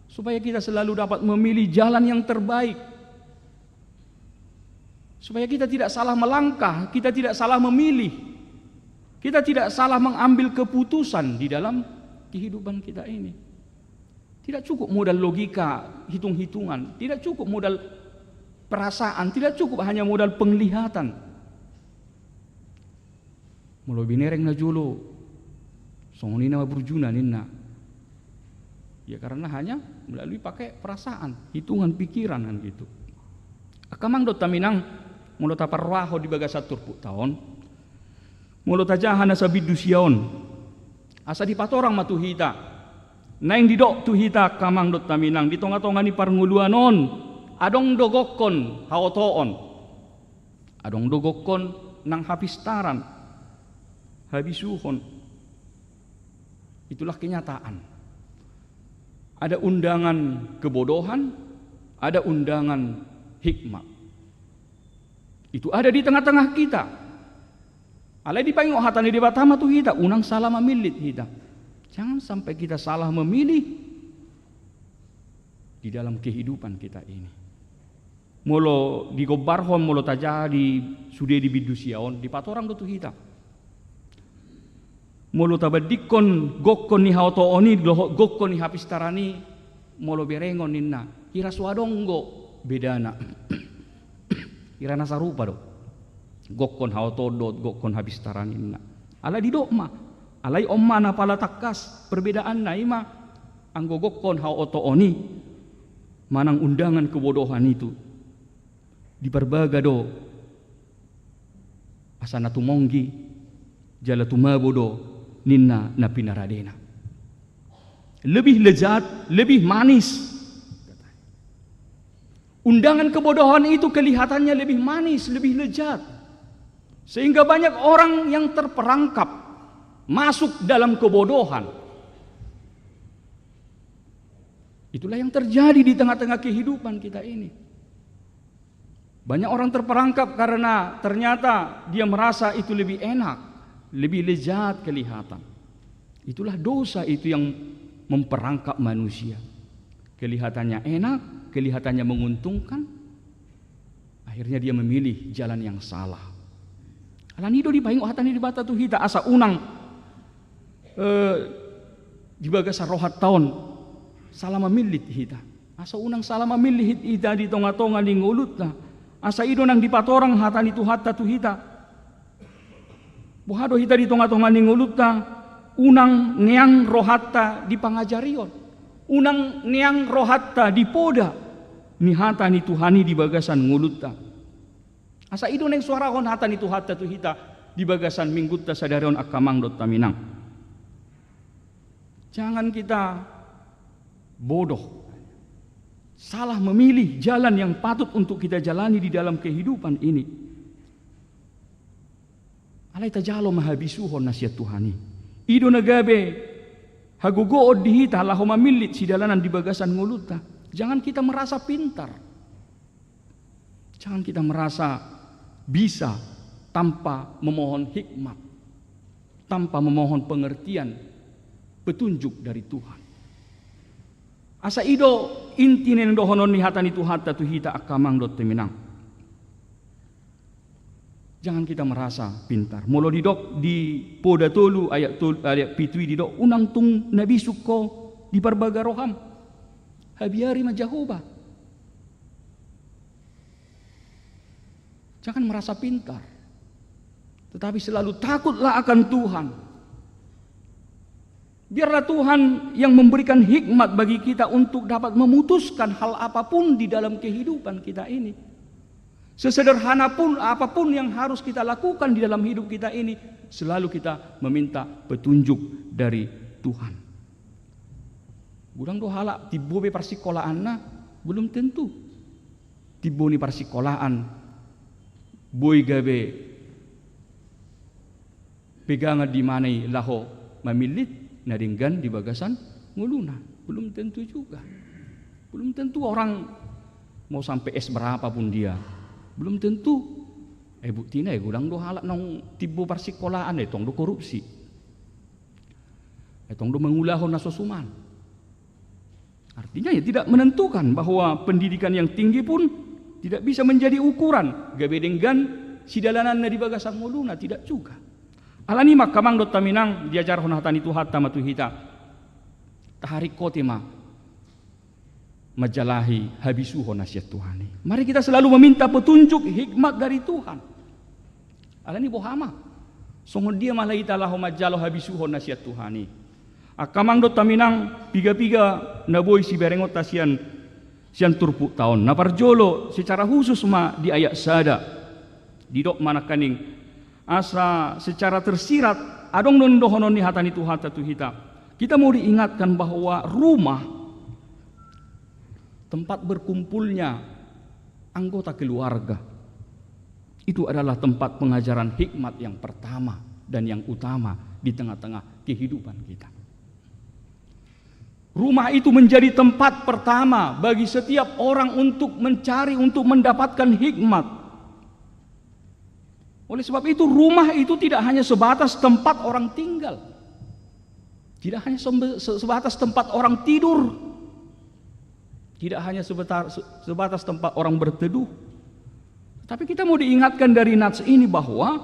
supaya kita selalu dapat memilih jalan yang terbaik. Supaya kita tidak salah melangkah, kita tidak salah memilih. Kita tidak salah mengambil keputusan di dalam kehidupan kita ini. Tidak cukup modal logika, hitung-hitungan, tidak cukup modal perasaan, tidak cukup hanya modal penglihatan. Mulu binereng na jolo, songonina berjuna ninna. Ya karena hanya melalui pakai perasaan, hitungan, pikiran kan gitu. Akamang do taminang mulu taparwaho di bagasat turpuk tahun, mulu tajahan asa bidusiaon, asa dipatorang matuhita. Naing didok tu hita kamang dot taminang di tonga-tonga ni parnguluanon adong dogokon haotoon adong dogokon nang hapistaran habisuhon. Itulah kenyataan. Ada undangan kebodohan, ada undangan hikmat. Itu ada di tengah-tengah kita. Alai dipanggil hatani di batama tu hita unang salah mamilit hita. Jangan sampai kita salah memilih di dalam kehidupan kita ini. Molo di gobarhon, molo tajah di sude di bidusiaon, di patorang tu hita. Molo tabadikon gokkon ni haotooni, gokkon ni hapistarani, molo berengon ninna. Kira swadonggo bedana. Kira nasarupa do. Gokkon haotodot, gokkon hapistarani ninna. Ala di dokma. Alai omma na pala takas perbedaan na ima anggogokon hao oto oni manang undangan kebodohan itu di berbaga do asana tumonggi jala tumabodo ninna na pinaradena. Lebih lezat, lebih manis. Undangan kebodohan itu kelihatannya lebih manis, lebih lezat. Sehingga banyak orang yang terperangkap masuk dalam kebodohan. Itulah yang terjadi di tengah-tengah kehidupan kita ini. Banyak orang terperangkap karena ternyata dia merasa itu lebih enak, lebih lezat kelihatan. Itulah dosa itu yang memperangkap manusia. Kelihatannya enak, kelihatannya menguntungkan, akhirnya dia memilih jalan yang salah. Alanido di paing hatani di bata tu hita asa unang di bagasa rohat tahun salah memilih hita. Asa unang salah memilih hita di tonga-tonga di ngulutna. Asa ido nang di patorang hatani tu hatta tu hita. Buhado hita di tonga-tonga di ngulutna. Unang neang rohatta di pangajarion, unang neang rohatta di poda, ni hata ni Tuhani di bagasan ngulutta. Asa ido neng suara hon hata ni Tuhatta tu hita di bagasan minggutta sadarion akamang dot taminang. Jangan kita bodoh, salah memilih jalan yang patut untuk kita jalani di dalam kehidupan ini. Alai tajalo mahabisuhon nasihat Tuhani. Ido nagabe hagugood dihita laho mamilit si dalanan di bagasan nguluta. Jangan kita merasa pintar. Jangan kita merasa bisa tanpa memohon hikmat, tanpa memohon pengertian, petunjuk dari Tuhan. Asa ido inti nendo honon ni hatani Tuhata tuhita akamang dot teminang. Jangan kita merasa pintar. Molo didok di poda tolu ayat pitui didok unang tung nabi suko di berbaga roham. Habiari majahoba. Jangan merasa pintar. Tetapi selalu takutlah akan Tuhan. Biarlah Tuhan yang memberikan hikmat bagi kita untuk dapat memutuskan hal apapun di dalam kehidupan kita ini. Sesederhana pun apapun yang harus kita lakukan di dalam hidup kita ini, selalu kita meminta petunjuk dari Tuhan. Gudang dohala tibo be parsikolahan na belum tentu. Tibo ni parsikolahan boy gabe pegangan di manai laho mamilit naringgan di bagasan nguluna. Belum tentu juga. Belum tentu orang mau sampai S berapa pun dia. Belum tentu. Buktinya gulang do halak nong tibo parsikolahan tong do korupsi. Tong do mengulahon nasosuman. Artinya ya tidak menentukan bahwa pendidikan yang tinggi pun tidak bisa menjadi ukuran gabe denggan si dalanan di bagasan nguluna, tidak juga. Alani makamang dot taminang diajar honatani tuhat tamatu hita. Taharik kotema majalahi habisuho nasihat Tuhani. Mari kita selalu meminta petunjuk hikmat dari Tuhan. Alani bohama. Songon dia malah italahu majalo habisuho nasihat Tuhani. Akamang dot taminang piga-piga naboy si berengot tasian sian turpu tahun. Naparjolo secara khusus ma di ayat sada. Didok manakaning asa secara tersirat adong nondohonon ni hatani Tuhata tuhita. Kita mau diingatkan bahwa rumah tempat berkumpulnya anggota keluarga itu adalah tempat pengajaran hikmat yang pertama dan yang utama di tengah-tengah kehidupan kita. Rumah itu menjadi tempat pertama bagi setiap orang untuk mencari, untuk mendapatkan hikmat. Oleh sebab itu rumah itu tidak hanya sebatas tempat orang tinggal, tidak hanya sebatas tempat orang tidur, tidak hanya sebatas tempat orang berteduh. Tapi kita mau diingatkan dari nats ini bahwa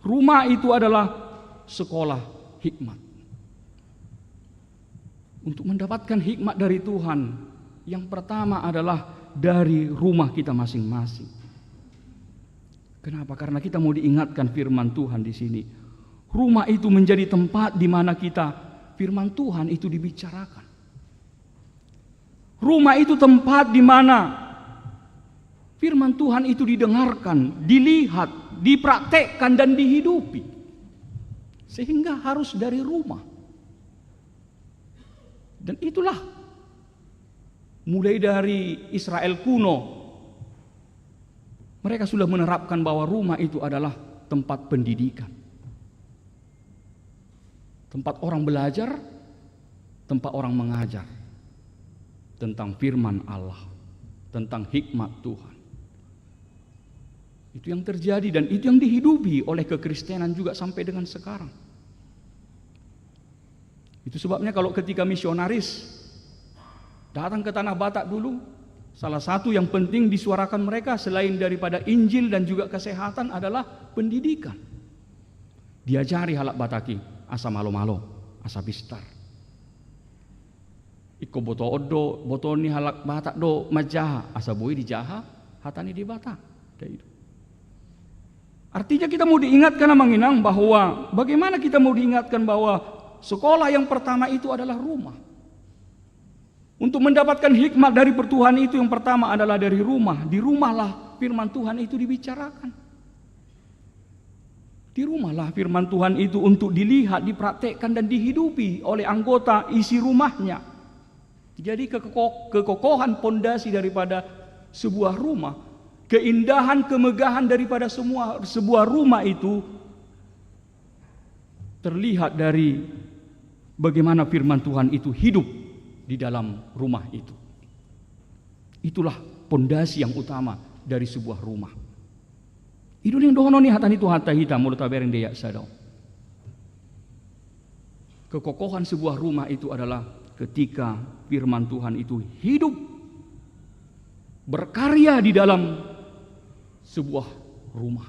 rumah itu adalah sekolah hikmat. Untuk mendapatkan hikmat dari Tuhan, yang pertama adalah dari rumah kita masing-masing. Kenapa? Karena kita mau diingatkan firman Tuhan di sini. Rumah itu menjadi tempat di mana kita firman Tuhan itu dibicarakan. Rumah itu tempat di mana firman Tuhan itu didengarkan, dilihat, dipraktekkan dan dihidupi. Sehingga harus dari rumah. Dan itulah mulai dari Israel kuno, mereka sudah menerapkan bahwa rumah itu adalah tempat pendidikan. Tempat orang belajar, tempat orang mengajar tentang firman Allah, tentang hikmat Tuhan. Itu yang terjadi dan itu yang dihidupi oleh kekristenan juga sampai dengan sekarang. Itu sebabnya kalau ketika misionaris datang ke Tanah Batak dulu, salah satu yang penting disuarakan mereka selain daripada Injil dan juga kesehatan adalah pendidikan. Diajari halak Bataki, asa malo-malo, asa bistar. Iko boto odo, boto ni halak Batak do majaha, asa boi di Jaha, hatani di Batak. Artinya kita mau diingatkan Manginang bahwa bagaimana kita mau diingatkan bahwa sekolah yang pertama itu adalah rumah. Untuk mendapatkan hikmat dari pertuhan itu yang pertama adalah dari rumah. Di rumahlah firman Tuhan itu dibicarakan. Di rumahlah firman Tuhan itu untuk dilihat, dipraktekkan dan dihidupi oleh anggota isi rumahnya. Jadi kekokohan pondasi daripada sebuah rumah, keindahan, kemegahan daripada sebuah rumah itu terlihat dari bagaimana firman Tuhan itu hidup di dalam rumah itu. Itulah pondasi yang utama dari sebuah rumah. Itu yang dohono ni hatani tu hatta hita mulut abereng deyak sadau. Kekokohan sebuah rumah itu adalah ketika firman Tuhan itu hidup, berkarya di dalam sebuah rumah.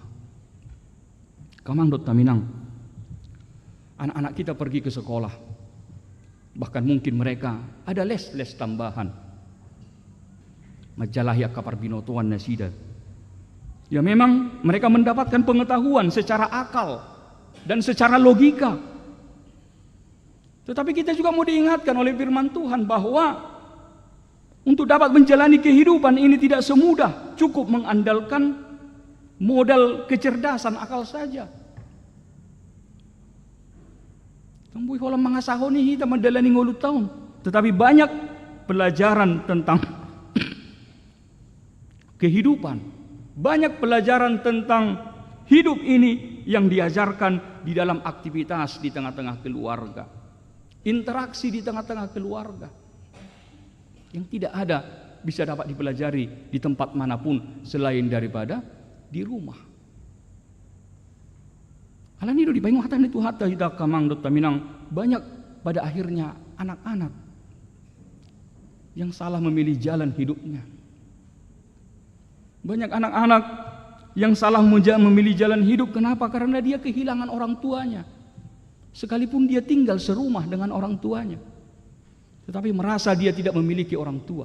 Kamang dot taminang, anak-anak kita pergi ke sekolah, bahkan mungkin mereka ada les-les tambahan. Majalah ya kapar binotoan nasida. Ya memang mereka mendapatkan pengetahuan secara akal dan secara logika. Tetapi kita juga mau diingatkan oleh firman Tuhan bahwa untuk dapat menjalani kehidupan ini tidak semudah cukup mengandalkan modal kecerdasan akal saja. Tambui kalau mengasahoni kita menjalani ngolu tahun, tetapi banyak pelajaran tentang kehidupan, banyak pelajaran tentang hidup ini yang diajarkan di dalam aktivitas di tengah-tengah keluarga, interaksi di tengah-tengah keluarga yang tidak ada bisa dapat dipelajari di tempat manapun selain daripada di rumah. Alani do di paingo hatan itu hatta hita kamang dot taminang, banyak pada akhirnya anak-anak yang salah memilih jalan hidupnya. Banyak anak-anak yang salah memilih jalan hidup. Kenapa? Karena dia kehilangan orang tuanya. Sekalipun dia tinggal serumah dengan orang tuanya, tetapi merasa dia tidak memiliki orang tua.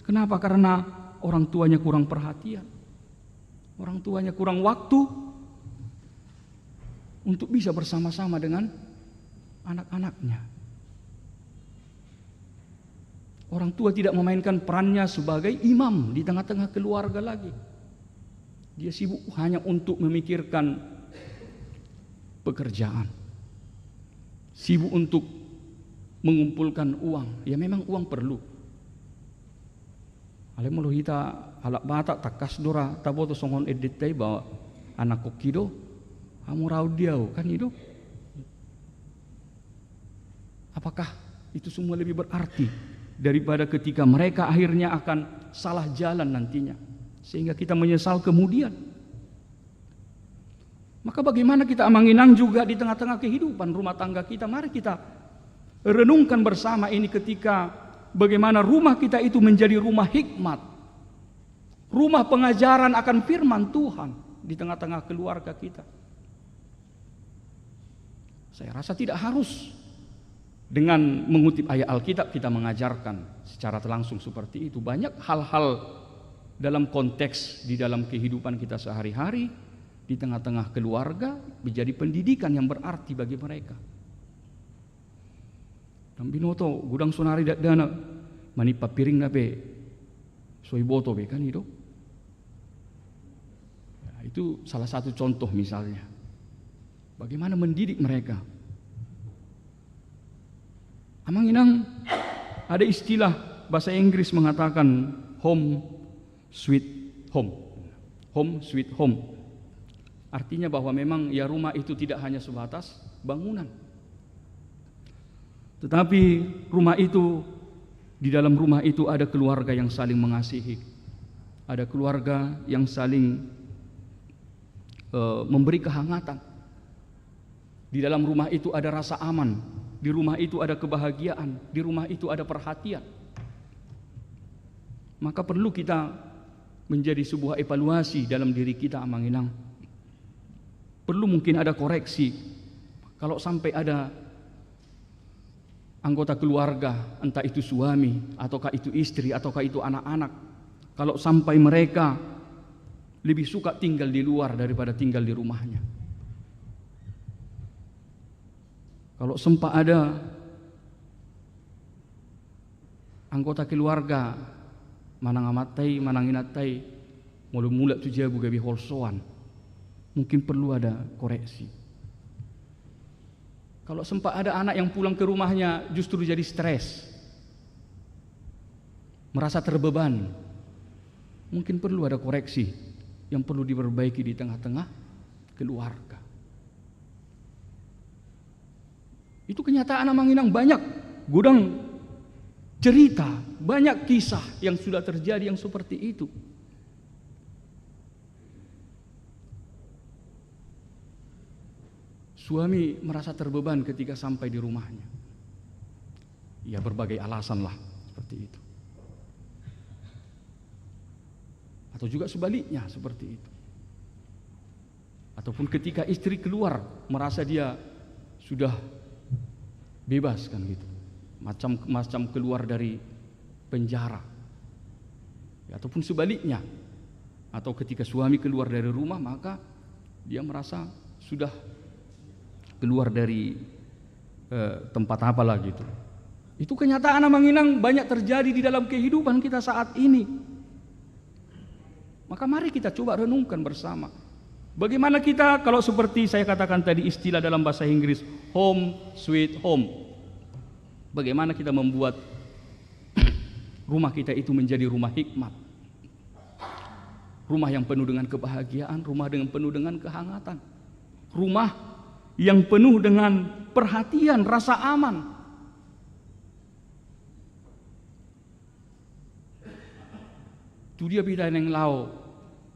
Kenapa? Karena orang tuanya kurang perhatian, orang tuanya kurang waktu untuk bisa bersama-sama dengan anak-anaknya. Orang tua tidak memainkan perannya sebagai imam di tengah-tengah keluarga lagi. Dia sibuk hanya untuk memikirkan pekerjaan, sibuk untuk mengumpulkan uang. Ya memang uang perlu. Ale mulu hita halak Batak takas dora taboto songon editai bahwa anak kokido kamu raudiau kan itu. Apakah itu semua lebih berarti daripada ketika mereka akhirnya akan salah jalan nantinya sehingga kita menyesal kemudian? Maka bagaimana kita amanginang juga di tengah-tengah kehidupan rumah tangga kita? Mari kita renungkan bersama ini ketika bagaimana rumah kita itu menjadi rumah hikmat, rumah pengajaran akan firman Tuhan di tengah-tengah keluarga kita. Saya rasa tidak harus dengan mengutip ayat Alkitab kita mengajarkan secara langsung seperti itu. Banyak hal-hal dalam konteks di dalam kehidupan kita sehari-hari di tengah-tengah keluarga menjadi pendidikan yang berarti bagi mereka. Dan binoto gudang sonari dana manipa piring nabe soiboto be kan itu. Itu salah satu contoh misalnya. Bagaimana mendidik mereka. Amanginang ada istilah bahasa Inggris mengatakan home sweet home. Home sweet home. Artinya bahwa memang ya rumah itu tidak hanya sebatas bangunan. Tetapi rumah itu, di dalam rumah itu ada keluarga yang saling mengasihi. Ada keluarga yang saling memberi kehangatan. Di dalam rumah itu ada rasa aman. Di rumah itu ada kebahagiaan. Di rumah itu ada perhatian. Maka perlu kita menjadi sebuah evaluasi dalam diri kita, Amanginang. Perlu mungkin ada koreksi. Kalau sampai ada anggota keluarga, entah itu suami, ataukah itu istri, ataukah itu anak-anak, kalau sampai mereka lebih suka tinggal di luar daripada tinggal di rumahnya. Kalau sempat ada anggota keluarga manang amatai, manang inatai, mula-mula tu jabu gabi holsoan, mungkin perlu ada koreksi. Kalau sempat ada anak yang pulang ke rumahnya justru jadi stres, merasa terbeban, mungkin perlu ada koreksi yang perlu diperbaiki di tengah-tengah keluarga. Itu kenyataan, Amanginang, banyak gudang cerita, banyak kisah yang sudah terjadi yang seperti itu. Suami merasa terbeban ketika sampai di rumahnya. Ya berbagai alasan lah seperti itu. Atau juga sebaliknya seperti itu. Ataupun ketika istri keluar merasa dia sudah bebas kan gitu. Macam keluar dari penjara. Ya, ataupun sebaliknya. Atau ketika suami keluar dari rumah maka dia merasa sudah keluar dari tempat apalah gitu. Itu kenyataan, Amanginang, banyak terjadi di dalam kehidupan kita saat ini. Maka mari kita coba renungkan bersama. Bagaimana kita, kalau seperti saya katakan tadi istilah dalam bahasa Inggris, home sweet home. Bagaimana kita membuat rumah kita itu menjadi rumah hikmat. Rumah yang penuh dengan kebahagiaan, rumah yang penuh dengan kehangatan. Rumah yang penuh dengan perhatian, rasa aman. Tu dia bida neng lau,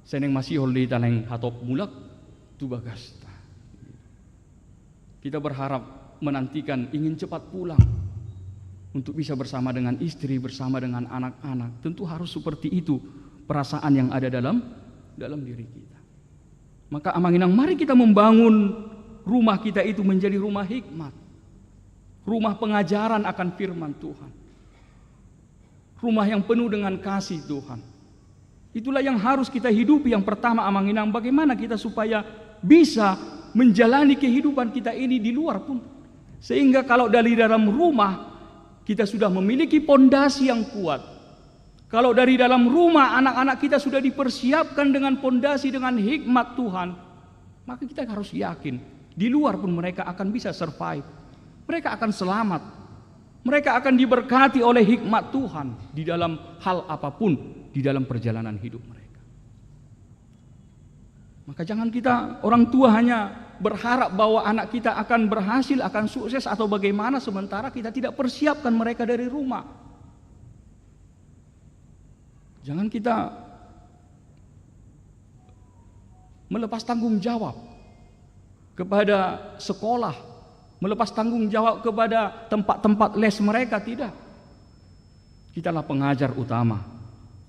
seneng masih holdi taneng hatop mulak, tu bagasta. Kita berharap menantikan ingin cepat pulang untuk bisa bersama dengan istri, bersama dengan anak-anak. Tentu harus seperti itu perasaan yang ada dalam diri kita. Maka Amanginang, mari kita membangun rumah kita itu menjadi rumah hikmat, rumah pengajaran akan firman Tuhan, rumah yang penuh dengan kasih Tuhan. Itulah yang harus kita hidupi. Yang pertama, Amanginang, bagaimana kita supaya bisa menjalani kehidupan kita ini di luar pun, sehingga kalau dari dalam rumah kita sudah memiliki pondasi yang kuat, kalau dari dalam rumah anak-anak kita sudah dipersiapkan dengan pondasi dengan hikmat Tuhan, maka kita harus yakin di luar pun mereka akan bisa survive. Mereka akan selamat. Mereka akan diberkati oleh hikmat Tuhan di dalam hal apapun di dalam perjalanan hidup mereka. Maka jangan kita orang tua hanya berharap bahwa anak kita akan berhasil, akan sukses atau bagaimana, sementara kita tidak persiapkan mereka dari rumah. Jangan kita melepas tanggung jawab kepada sekolah, melepas tanggung jawab kepada tempat-tempat les mereka. Tidak. Kitalah pengajar utama,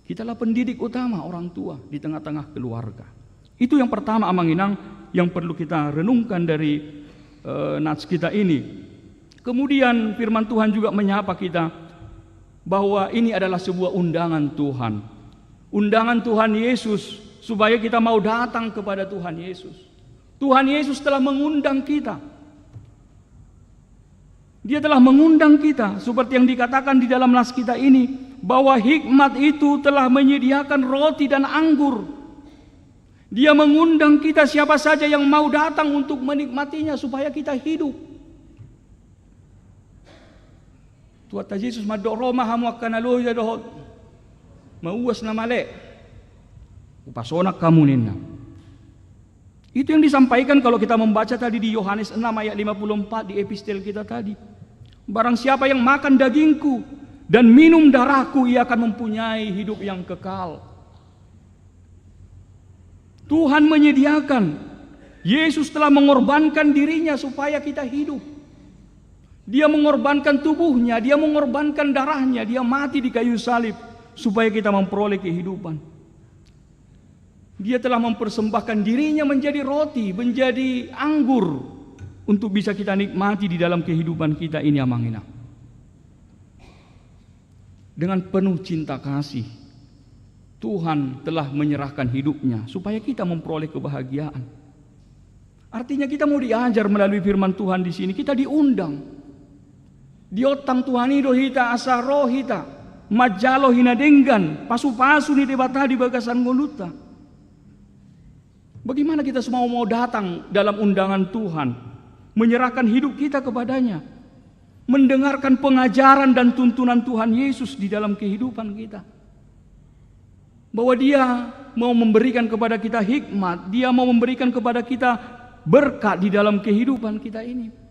kitalah pendidik utama, orang tua di tengah-tengah keluarga. Itu yang pertama, Amanginang, yang perlu kita renungkan dari nats kita ini. Kemudian firman Tuhan juga menyapa kita bahwa ini adalah sebuah undangan Tuhan. Undangan Tuhan Yesus supaya kita mau datang kepada Tuhan Yesus. Tuhan Yesus telah mengundang kita. Dia telah mengundang kita seperti yang dikatakan di dalam nas kita ini, bahwa hikmat itu telah menyediakan roti dan anggur. Dia mengundang kita siapa saja yang mau datang untuk menikmatinya supaya kita hidup. Tuhan Yesus madoroma hamu akan aloya dohot. Mauwas na mali. Upasonak kamu nina. Itu yang disampaikan kalau kita membaca tadi di Yohanes 6 ayat 54 di epistel kita tadi. Barang siapa yang makan dagingku dan minum darahku, ia akan mempunyai hidup yang kekal. Tuhan menyediakan. Yesus telah mengorbankan dirinya supaya kita hidup. Dia mengorbankan tubuhnya, dia mengorbankan darahnya, dia mati di kayu salib supaya kita memperoleh kehidupan. Dia telah mempersembahkan dirinya menjadi roti, menjadi anggur untuk bisa kita nikmati di dalam kehidupan kita ini, amangina. Dengan penuh cinta kasih, Tuhan telah menyerahkan hidupnya supaya kita memperoleh kebahagiaan. Artinya kita mau diajar melalui firman Tuhan di sini, kita diundang. Diotang Tuhan itu hita asa roh hita, majalo hinadenggan, pasu-pasu ni debata di bagasan nguluta. Bagaimana kita semua mau datang dalam undangan Tuhan, menyerahkan hidup kita kepadanya, mendengarkan pengajaran dan tuntunan Tuhan Yesus di dalam kehidupan kita. Bahwa dia mau memberikan kepada kita hikmat, dia mau memberikan kepada kita berkat di dalam kehidupan kita ini.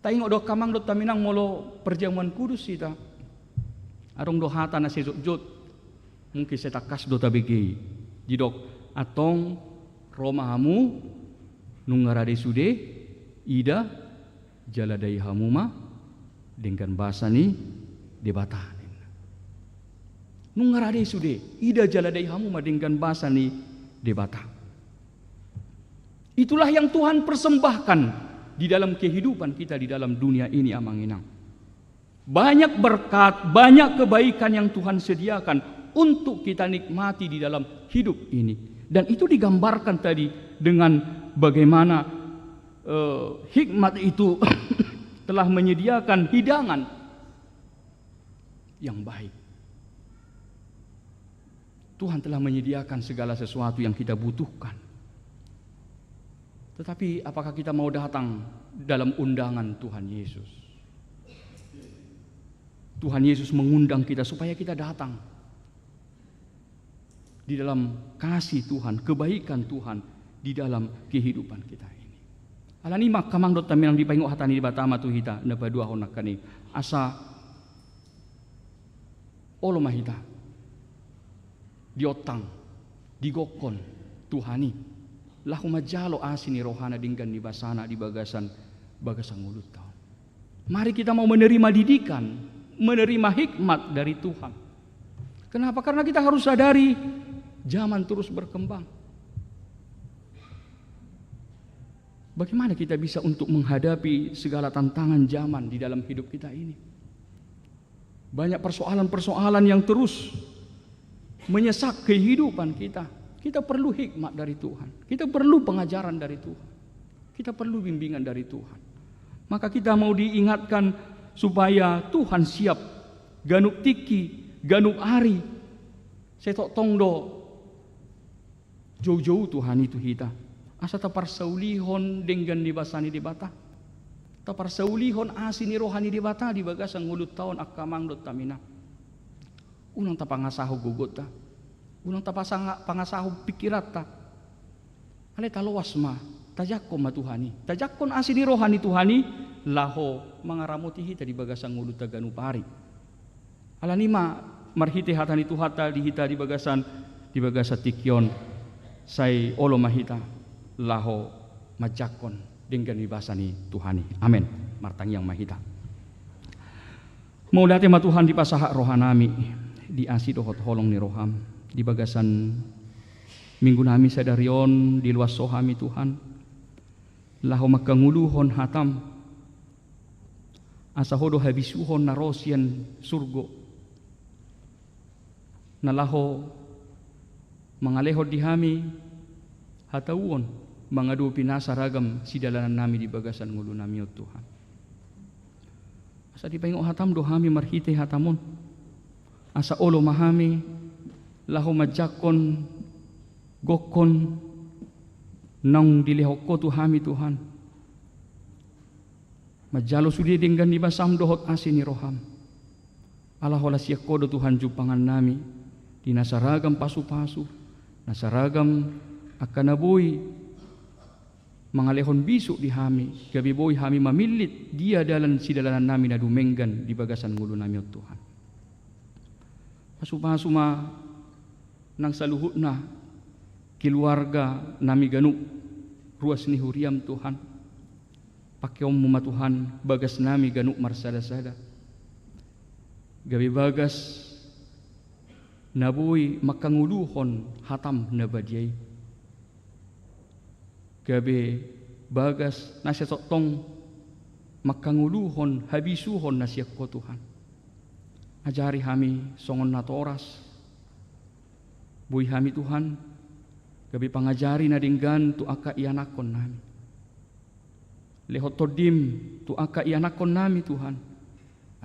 Taingok do kamang do taminang molo perjamuan kudus kita. Arong do hata na sejot mungkin saya takas do tabegi. Jidok atong romahamu nungarade sude ida jaladai hamuma dengan bahasa ni debata. Nungarade sude ida jaladai hamu madingkan bahasa ni debata. Itulah yang Tuhan persembahkan di dalam kehidupan kita di dalam dunia ini, amanginang. Banyak berkat, banyak kebaikan yang Tuhan sediakan untuk kita nikmati di dalam hidup ini. Dan itu digambarkan tadi dengan bagaimana hikmat itu telah menyediakan hidangan yang baik. Tuhan telah menyediakan segala sesuatu yang kita butuhkan. Tetapi apakah kita mau datang dalam undangan Tuhan Yesus? Tuhan Yesus mengundang kita supaya kita datang di dalam kasih Tuhan, kebaikan Tuhan di dalam kehidupan kita ini. Alani mak kamang dot taminang dipaingok hatani di batama tu hita na badua honak kani asa olo mahita. Diotang, digokon, Tuhani. Lahu majalo asini rohana dinggan di basana di bagasan mulut tahun. Mari kita mau menerima didikan, menerima hikmat dari Tuhan. Kenapa? Karena kita harus sadari zaman terus berkembang. Bagaimana kita bisa untuk menghadapi segala tantangan zaman di dalam hidup kita ini? Banyak persoalan-persoalan yang terus menyesak kehidupan kita. Kita perlu hikmat dari Tuhan. Kita perlu pengajaran dari Tuhan. Kita perlu bimbingan dari Tuhan. Maka kita mau diingatkan supaya Tuhan siap ganuk tiki, ganuk ari. Setok tongdo jauh-jauh Tuhan itu kita. Asa tapar saulihon dengan dibasani di bata. Tapar saulihon asini rohani di bata di bagasang ngulut tahun akamang dot tamina. Unang tapangasaho gugot ta. Unang tapangasaho pikirat ta. Ale talowas ma. Tajakon ma Tuhani. Tajakon asini rohani Tuhani. Laho mangaramuti hita di bagasang ngulut ta ganupari. Alanima marhite hatani tuhata di hita di bagasan tikyon. Say olo mahita. Laho majakon dengan ibasani Tuhani. Amin. Martang yang mahita. Mau dati ma Tuhan di pasahak rohanami. Di asi dohot holong ni roham di bagasan minggu nami sadarion di luas sohami Tuhan laho makanguluhon hatam asa hodo habisuhon narosian surgo nalaho mangaleho dihami hatauon mangadu pinasa ragam sidalanan nami di bagasan ngulu nami o Tuhan asa dipaingok hatam dohami marhite hatamon asa olo mahami laho majakon gokon nang dilehoko Tuhami Tuhan. Majalo sudi dinggan di basam dohot asini roham. Allah wala siya kodo Tuhan jupangan nami di nasaragam pasu-pasu, nasaragam akanaboy mangalehon bisu di hami, gabi boy hami mamilit dia dalan si dalanan nami na dumenggan di bagasan ngulo nami o Tuhan. Pasu-pasu ma nang saluhut na keluarga nami ganu ruas ni huriam Tuhan. Pakeom muma Tuhan bagas nami ganu marsada-sada. Gabi bagas naboy makanguluhon hatam na badyay. Gabi bagas nasya tong makanguluhon habisuhon na siya ko Tuhan. Ajari hami songon na oras. Buhay hami Tuhan. Gabi pangajari na dinggan tu aka ianakon nami. Lehot todim tu aka ianakon nami Tuhan.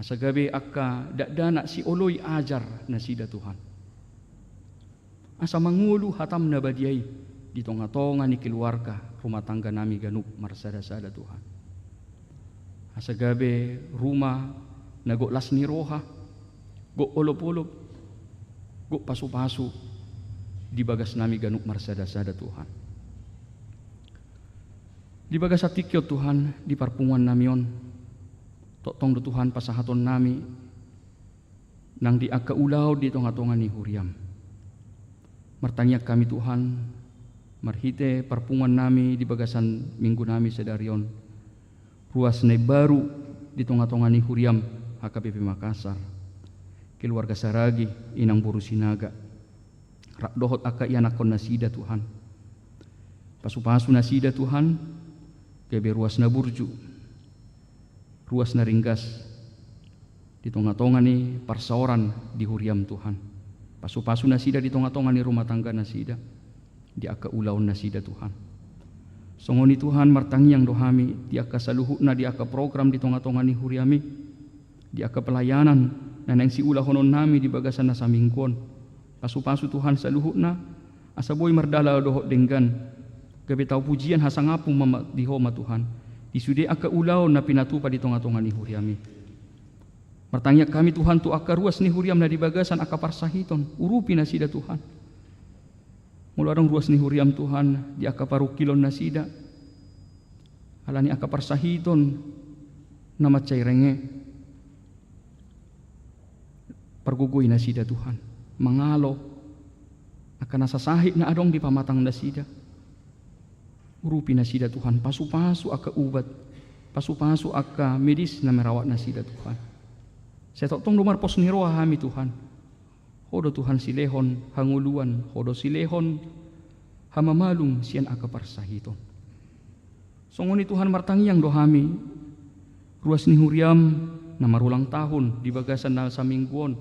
Asa gabi aka dakdana si oloy ajar na sida Tuhan. Asa mangulu hatam na badyay di tonga-tonga ni keluarga rumah tangga nami ganuk marsada-sada Tuhan. Asa gabi rumah nago las ni roha, go olop-olop, go pasu-pasu di bagas nami ganuk marsada-sada Tuhan. Di bagas atikyo Tuhan di parpungan namion, totong do Tuhan pasahaton nami nang di aka ulaw di tonga-tonga ni huriam. Martanya kami Tuhan, marhite parpungan nami di bagasan minggu nami sedarion. Ruas na baru di tonga-tonga ni huriam HKBP Makassar. Keluarga Saragi inang buru sinaga. Rak dohot aka ianakon nasida Tuhan. Pasu-pasu nasida Tuhan. Kebe ruas na burju. Ruas na ringgas. Di tonga-tonga ni parsaoran di huriam Tuhan. Pasu-pasu nasida di tonga-tonga ni rumah tangga nasida. Di aka ulaon nasida Tuhan. Songoni Tuhan martangiang dohami. Di aka saluhut na di aka program di tonga-tonga ni huriami. Di aka pelayanan. Na nang si ulah honon nami di bagasan na samingkon. Pasu-pasu Tuhan saluhut na. Asa boy mardala dohot denggan. Gabi tau pujian hasangapung di homa Tuhan. Disude aka ulaw na pinatupa di tonga-tonga ni huriami. Martanya kami Tuhan tu aka ruas ni huriam na di bagasan aka parsahiton. Urupi na sida Tuhan. Mula arang ruas ni huriam Tuhan di aka parukilon na sida. Alani aka parsahiton na macay renge. Pargugoy na sida Tuhan. Mangalo aka nasasahit na adong di pamatang na sida. Urupi na sida Tuhan, pasu-pasu aka ubat, pasu-pasu aka medis na merawat na sida Tuhan. Saya totong lumar pos ni roha hami Tuhan. Hodo Tuhan silehon hanguluan, hodo silehon hamamalung sian aka parsahiton. Songoni Tuhan martangiang dohami, ruas ni huriam na marulang tahun di bagasan na samingguon.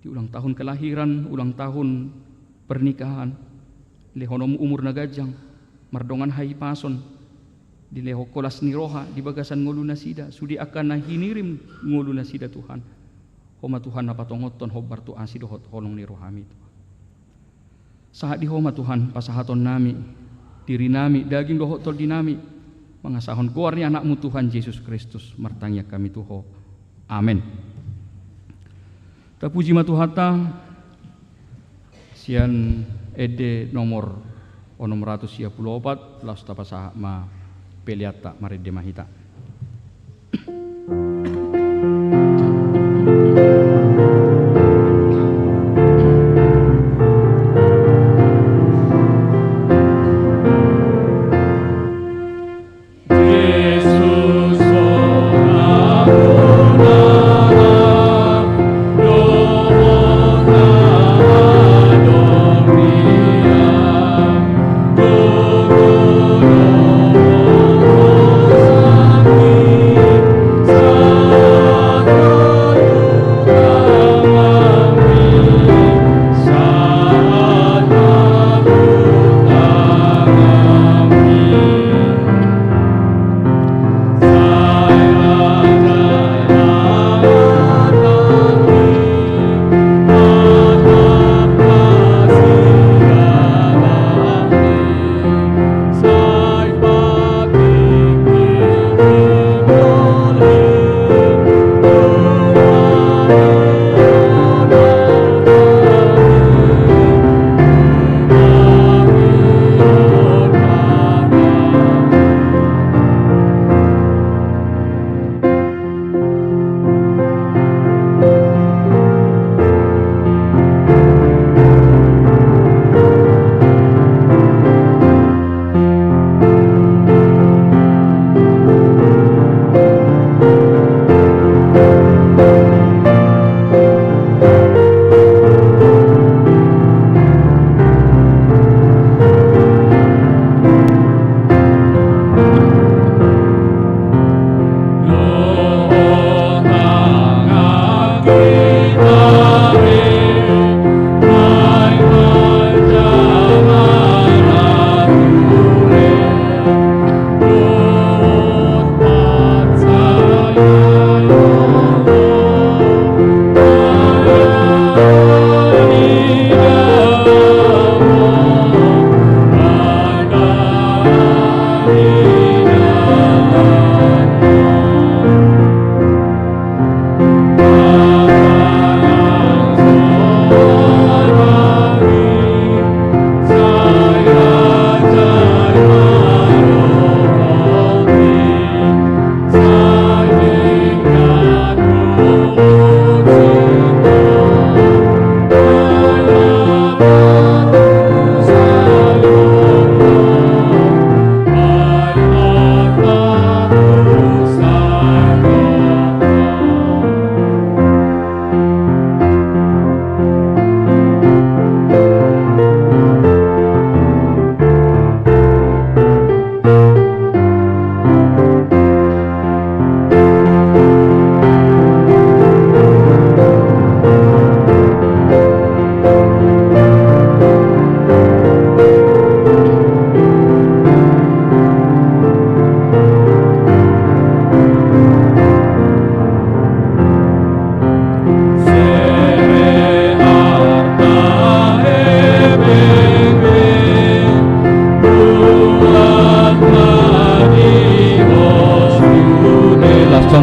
Di ulang tahun kelahiran, ulang tahun pernikahan. Lehonom umur na gajang, mardongan hai pason, di leho kolas ni roha, di bagasan ngulu na sida, sudi akan na hinirim ngulu na sida Tuhan. Homa Tuhan na patongoton hobar tu asi dohot holong ni rohami Tuhan. Saat di homa Tuhan pasahaton nami, diri nami, daging dohot tol di nami, mangasahon goarni anakmu Tuhan Yesus Kristus, martanya kami Tuho. Amin. Tapuji matuhata, sian ede nomor 634 las tapasa ma peliata maride mahita.
Oh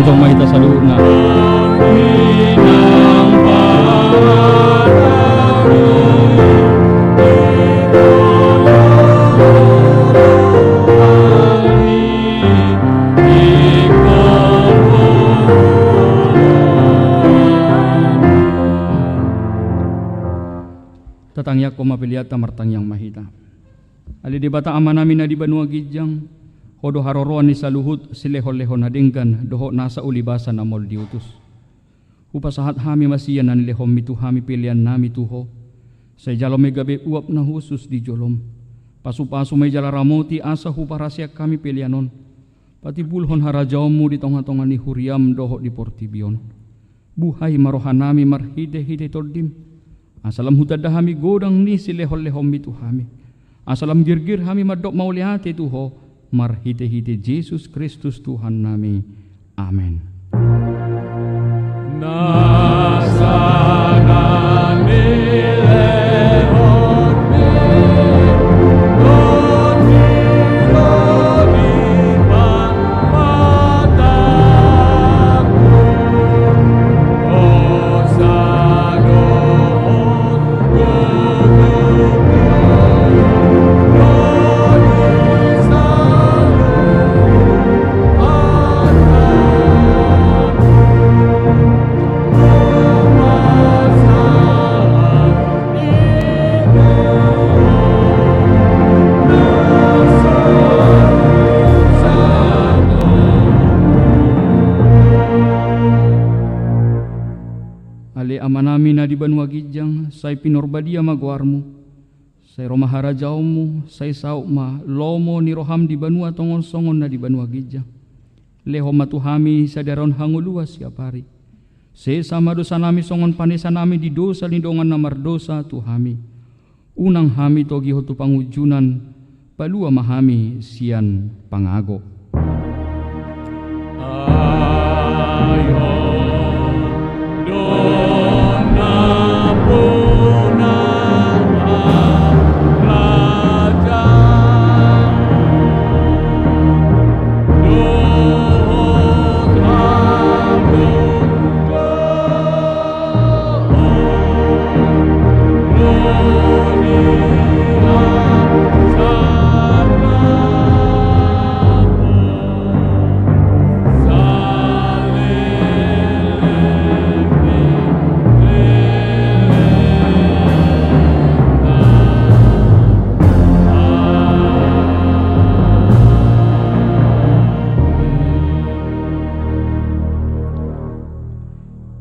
tong maita saluna. Tatangya ko mapiliata martang yang mahita. Ali di bata amanami na di banua gijang, hodo haroroan ni saluhut silehon-lehon hadingkan doho nasa ulibasan na mol diutus. Upasahat hami masiyan nan lehom mitu hami pilihan nami tuho. Sa jalom may gabi uap na husus di jolom. Pasu-pasu may jala ramoti asa huparasya kami pilihanon. Pati bulhon harajawmu mu di tonga-tonga ni huriam doho di portibion. Buhay marohanami marhide-hide tordim. Asalam hutada hami godang ni silehol-lehom mitu hami. Asalam girgir hami madok maulihati tuho marhite-hite Yesus Kristus Tuhan nami. Amin. Amanami na di banua gijang, say pinorbadia magwarmu, say romahara jaumu, say sauma, lomo ni roham di banua tongon songon na di banua gijang. Leho matuhami sa daron hanguluas siap hari. Se sama dosa nami songon panesa nami di dosa lindongan na mardosa tuhami. Unang hami togi hotu pangujunan, palua mahami sian pangago.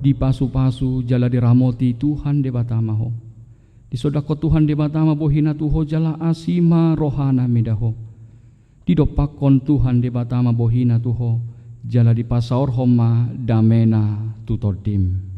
Di pasu-pasu jala diramoti Tuhan de batamaho. Di sodako Tuhan de batama bohina tuho jala asima rohana medaho. Di dopakon Tuhan de batama bohina tuho jala di pasaor homa damena tutodim.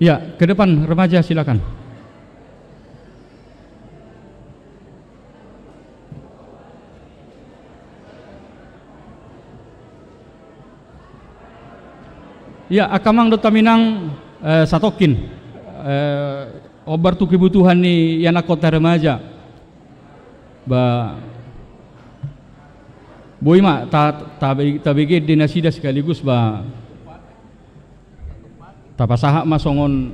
Ya, ke depan remaja silakan. Ya, akamang do taminang satokin obar tu kebutuhan ni yana kota remaja. Ba boy ma tabigi dinasida sekaligus ba tapasaha masongon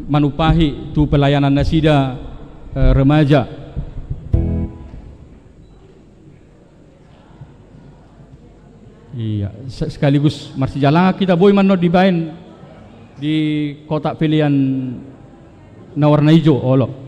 manupahi tu pelayanan nasida remaja. Iya, sekaligus marsi jalan kita boy manno dibain di kotak pilihan na warna hijau, Olo.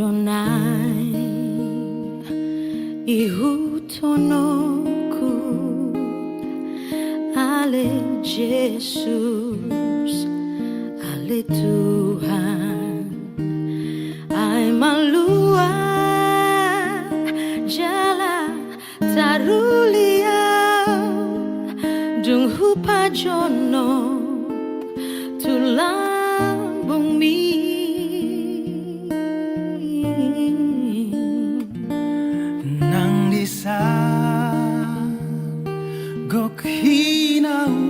Adonai ihutonoku ale Jesus ale Tuhan ai malua jala tarulia dung hupa jono